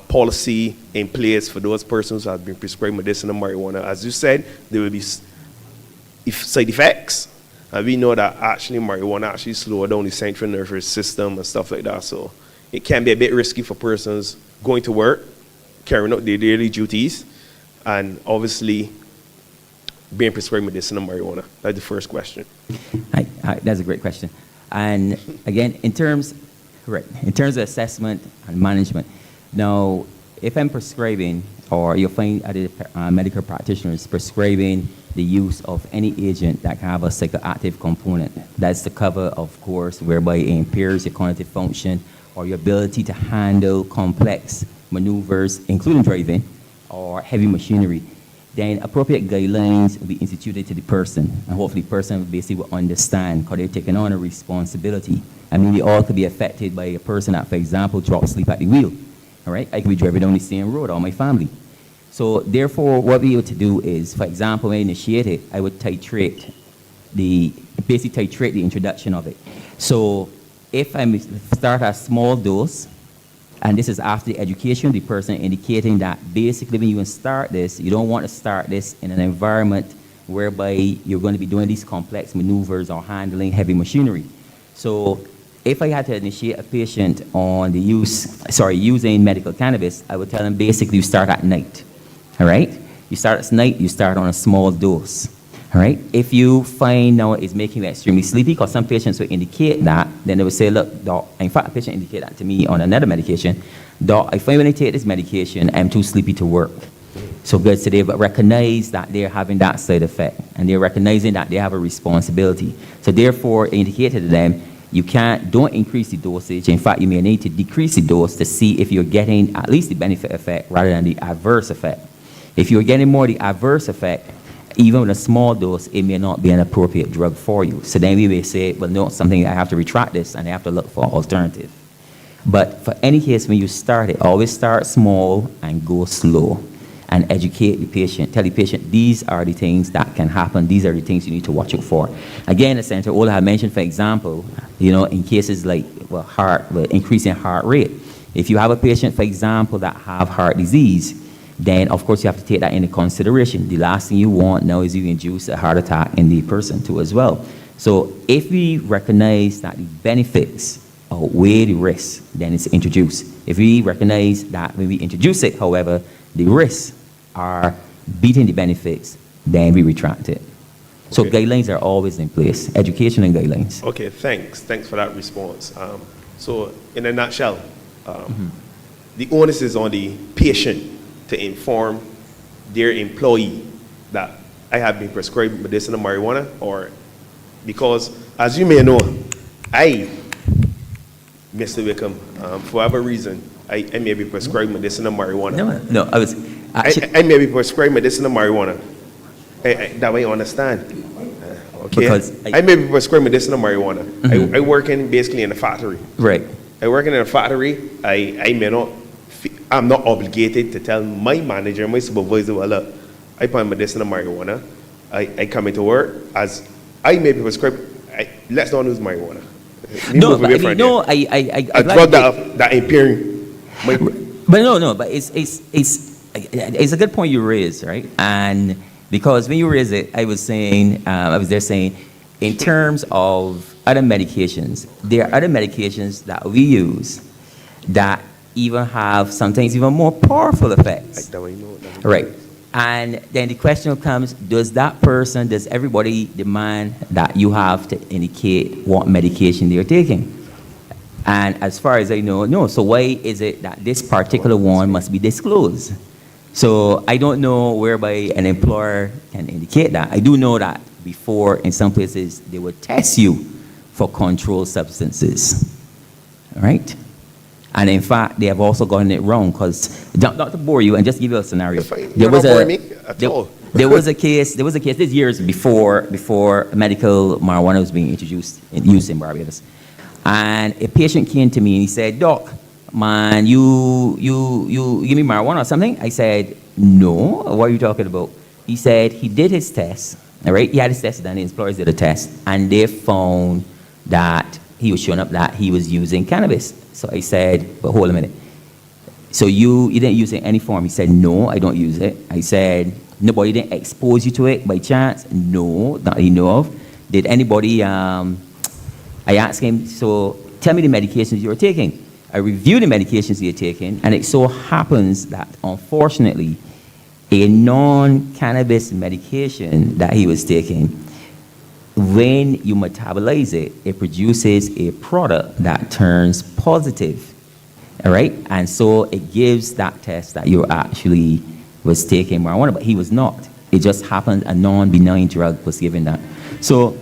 policy in place for those persons who have been prescribed medicinal marijuana? As you said, there will be side effects, and we know that actually marijuana actually slows down the central nervous system and stuff like that, so it can be a bit risky for persons going to work, carrying out their daily duties, and obviously being prescribed medicinal marijuana. That's the first question. Hi, that's a great question. And again, in terms of assessment and management, now, if I'm prescribing, or you'll find other medical practitioners prescribing the use of any agent that can have a psychoactive component, that's the cover, of course, whereby it impairs your cognitive function or your ability to handle complex maneuvers, including driving or heavy machinery, then appropriate guidelines will be instituted to the person, and hopefully the person basically will understand, because they're taking on a responsibility. I mean, we all could be affected by a person that, for example, drops asleep at the wheel. All right, I could be driving down the same road, or my family. So therefore, what we able to do is, for example, when I initiate it, I would basically titrate the introduction of it. So if I start a small dose, and this is after the education, the person indicating that basically when you start this, you don't want to start this in an environment whereby you're going to be doing these complex maneuvers or handling heavy machinery. So if I had to initiate a patient on the using medical cannabis, I would tell them basically you start at night, all right? You start at night, you start on a small dose, all right? If you find now it's making you extremely sleepy, because some patients will indicate that, then they would say, look, doc, in fact, a patient indicated that to me on another medication, doc, I find when I take this medication, I'm too sleepy to work. So good, so they recognize that they're having that side effect, and they're recognizing that they have a responsibility. So therefore, indicated to them, don't increase the dosage. In fact, you may need to decrease the dose to see if you're getting at least the benefit effect rather than the adverse effect. If you're getting more the adverse effect, even with a small dose, it may not be an appropriate drug for you. So then we may say, well, no, something I have to retract this, and I have to look for an alternative. But for any case, when you start it, always start small and go slow, and educate the patient. Tell the patient, these are the things that can happen. These are the things you need to watch out for. Again, as Senator Ola had mentioned, for example, in cases like increasing heart rate. If you have a patient, for example, that have heart disease, then of course you have to take that into consideration. The last thing you want now is you induce a heart attack in the person too as well. So if we recognize that the benefits outweigh the risks, then it's introduced. If we recognize that when we introduce it, however, the risks are beating the benefits, then we retract it. So guidelines are always in place, education and guidelines. Okay, thanks. Thanks for that response. So in a nutshell, the onus is on the patient to inform their employee that I have been prescribed medicinal marijuana, or because, as you may know, Mr. Wickham, for whatever reason, I may be prescribed medicinal marijuana. No, I may be prescribed medicinal marijuana. That way you understand. Okay. Because I may be prescribed medicinal marijuana. I work in basically in a factory. right. I work in a factory. I may not. I'm not obligated to tell my manager, my supervisor, well, look, I find medicinal marijuana. I come into work as I may be prescribed. Let's not use marijuana. No, but I mean, no, I a like drug that impairing my. But no, but it's a good point you raised, right? And because when you raised it, I was there saying, in terms of other medications, there are other medications that we use that even have sometimes even more powerful effects. Right. And then the question comes, does everybody demand that you have to indicate what medication they're taking? And as far as I know, no. So why is it that this particular one must be disclosed? So I don't know whereby an employer can indicate that. I do know that before, in some places, they would test you for controlled substances. All right? And in fact, they have also gotten it wrong because, not to bore you, and just give you a scenario. There was a case this years before medical marijuana was being introduced and used in Barbados. And a patient came to me and he said, Doc, man, you give me marijuana or something? I said, no, what are you talking about? He said he did his test, all right? He had his test done, his employers did a test, and they found that he was showing up that he was using cannabis. So I said, but hold a minute. So you didn't use it in any form? He said, no, I don't use it. I said, nobody didn't expose you to it by chance? No, not that you know of. Did anybody, I asked him, so tell me the medications you were taking. I reviewed the medications you're taking, and it so happens that, unfortunately, a non-cannabis medication that he was taking, when you metabolize it, it produces a product that turns positive, all right? And so it gives that test that you actually was taking marijuana, but he was not. It just happened a non-benign drug was given that. So,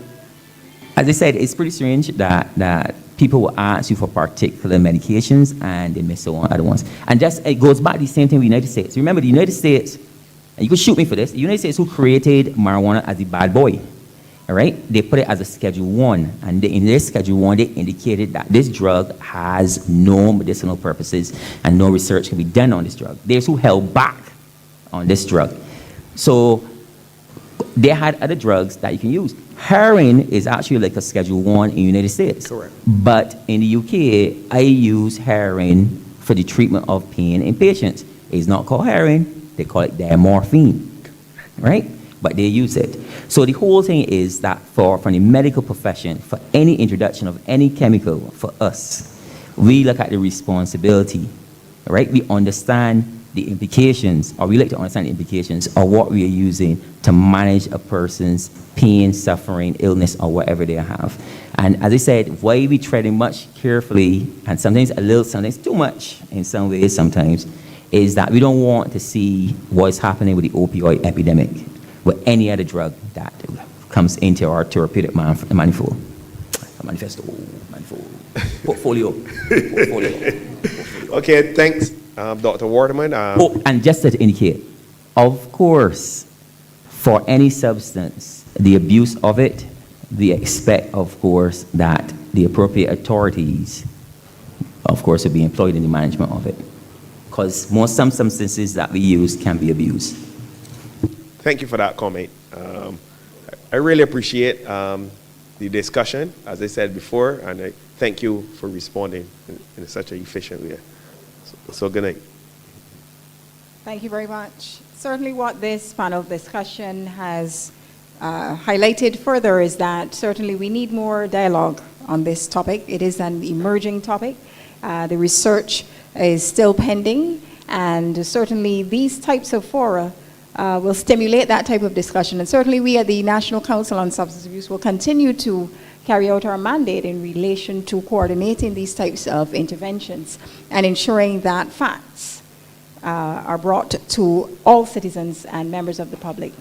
as I said, it's pretty strange that people will ask you for particular medications and they miss on other ones. And just, it goes back to the same thing with the United States. Remember, the United States, and you could shoot me for this, the United States who created marijuana as the bad boy. All right, they put it as a Schedule 1, and in their Schedule 1, they indicated that this drug has no medicinal purposes and no research can be done on this drug. There's who held back on this drug. So they had other drugs that you can use. Heroin is actually like a Schedule 1 in the United States. Correct. But in the UK, I use heroin for the treatment of pain in patients. It's not called heroin, they call it diamorphine, right? But they use it. So the whole thing is that from the medical profession, for any introduction of any chemical for us, we look at the responsibility, right? We understand the implications, or we like to understand the implications of what we are using to manage a person's pain, suffering, illness, or whatever they have. And as I said, why we treading much carefully, and sometimes a little, sometimes too much in some ways sometimes, is that we don't want to see what's happening with the opioid epidemic, with any other drug that comes into our therapeutic manifold. Portfolio. Okay, thanks, Dr. Waterman. And just to indicate, of course, for any substance, the abuse of it, we expect, of course, that the appropriate authorities, of course, will be employed in the management of it. Because some substances that we use can be abused. Thank you for that comment. I really appreciate the discussion, as I said before, and I thank you for responding in such an efficient way. So good night. Thank you very much. Certainly what this panel discussion has highlighted further is that certainly we need more dialogue on this topic. It is an emerging topic. The research is still pending, and certainly these types of fora will stimulate that type of discussion. And certainly we at the National Council on Substance Abuse will continue to carry out our mandate in relation to coordinating these types of interventions and ensuring that facts are brought to all citizens and members of the public.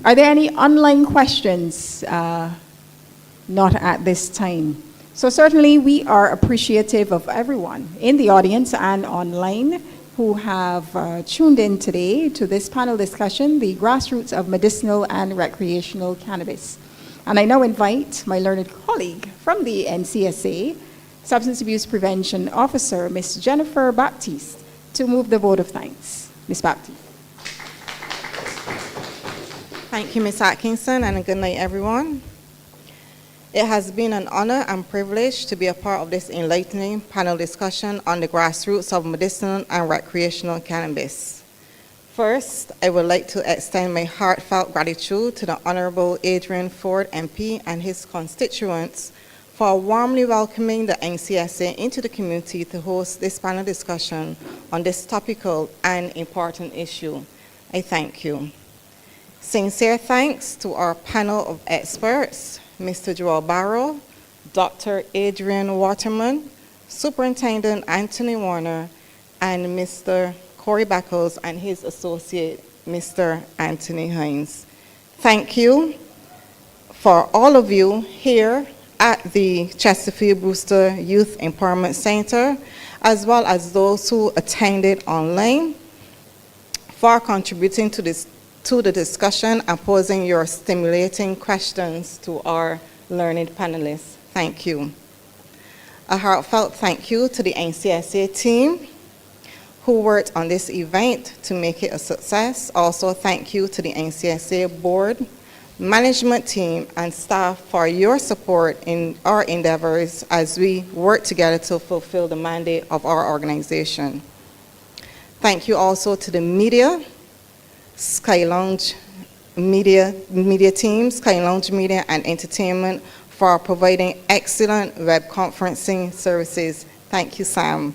Are there any online questions? Not at this time. So certainly we are appreciative of everyone in the audience and online who have tuned in today to this panel discussion, the Grassroots of Medicinal and Recreational Cannabis. And I now invite my learned colleague from the NCSA, Substance Abuse Prevention Officer, Ms. Jennifer Baptiste, to move the vote of thanks. Ms. Baptiste. Thank you, Ms. Atkinson, and a good night, everyone. It has been an honor and privilege to be a part of this enlightening panel discussion on the grassroots of medicinal and recreational cannabis. First, I would like to extend my heartfelt gratitude to the Honorable Adrian Ford MP and his constituents for warmly welcoming the NCSA into the community to host this panel discussion on this topical and important issue. I thank you. Sincere thanks to our panel of experts, Mr. Joel Barrow, Dr. Adrian Waterman, Superintendent Anthony Warner, and Mr. Corey Beckles and his associate, Mr. Anthony Hines. Thank you for all of you here at the Chesterfield Brewster Youth Empowerment Center, as well as those who attended online, for contributing to the discussion and posing your stimulating questions to our learned panelists. Thank you. A heartfelt thank you to the NCSA team who worked on this event to make it a success. Also, thank you to the NCSA board, management team, and staff for your support in our endeavors as we work together to fulfill the mandate of our organization. Thank you also to the media, Sky Lounge media team, Sky Lounge Media and Entertainment, for providing excellent web conferencing services. Thank you, Sam.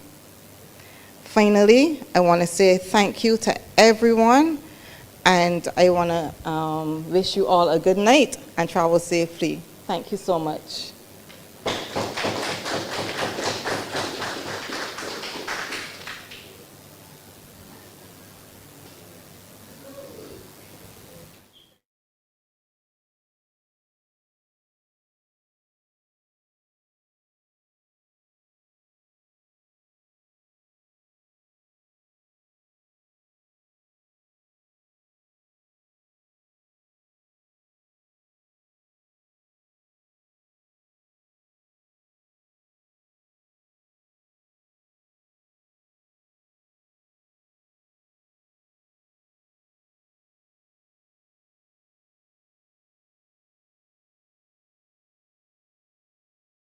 Finally, I want to say thank you to everyone, and I want to wish you all a good night and travel safely. Thank you so much.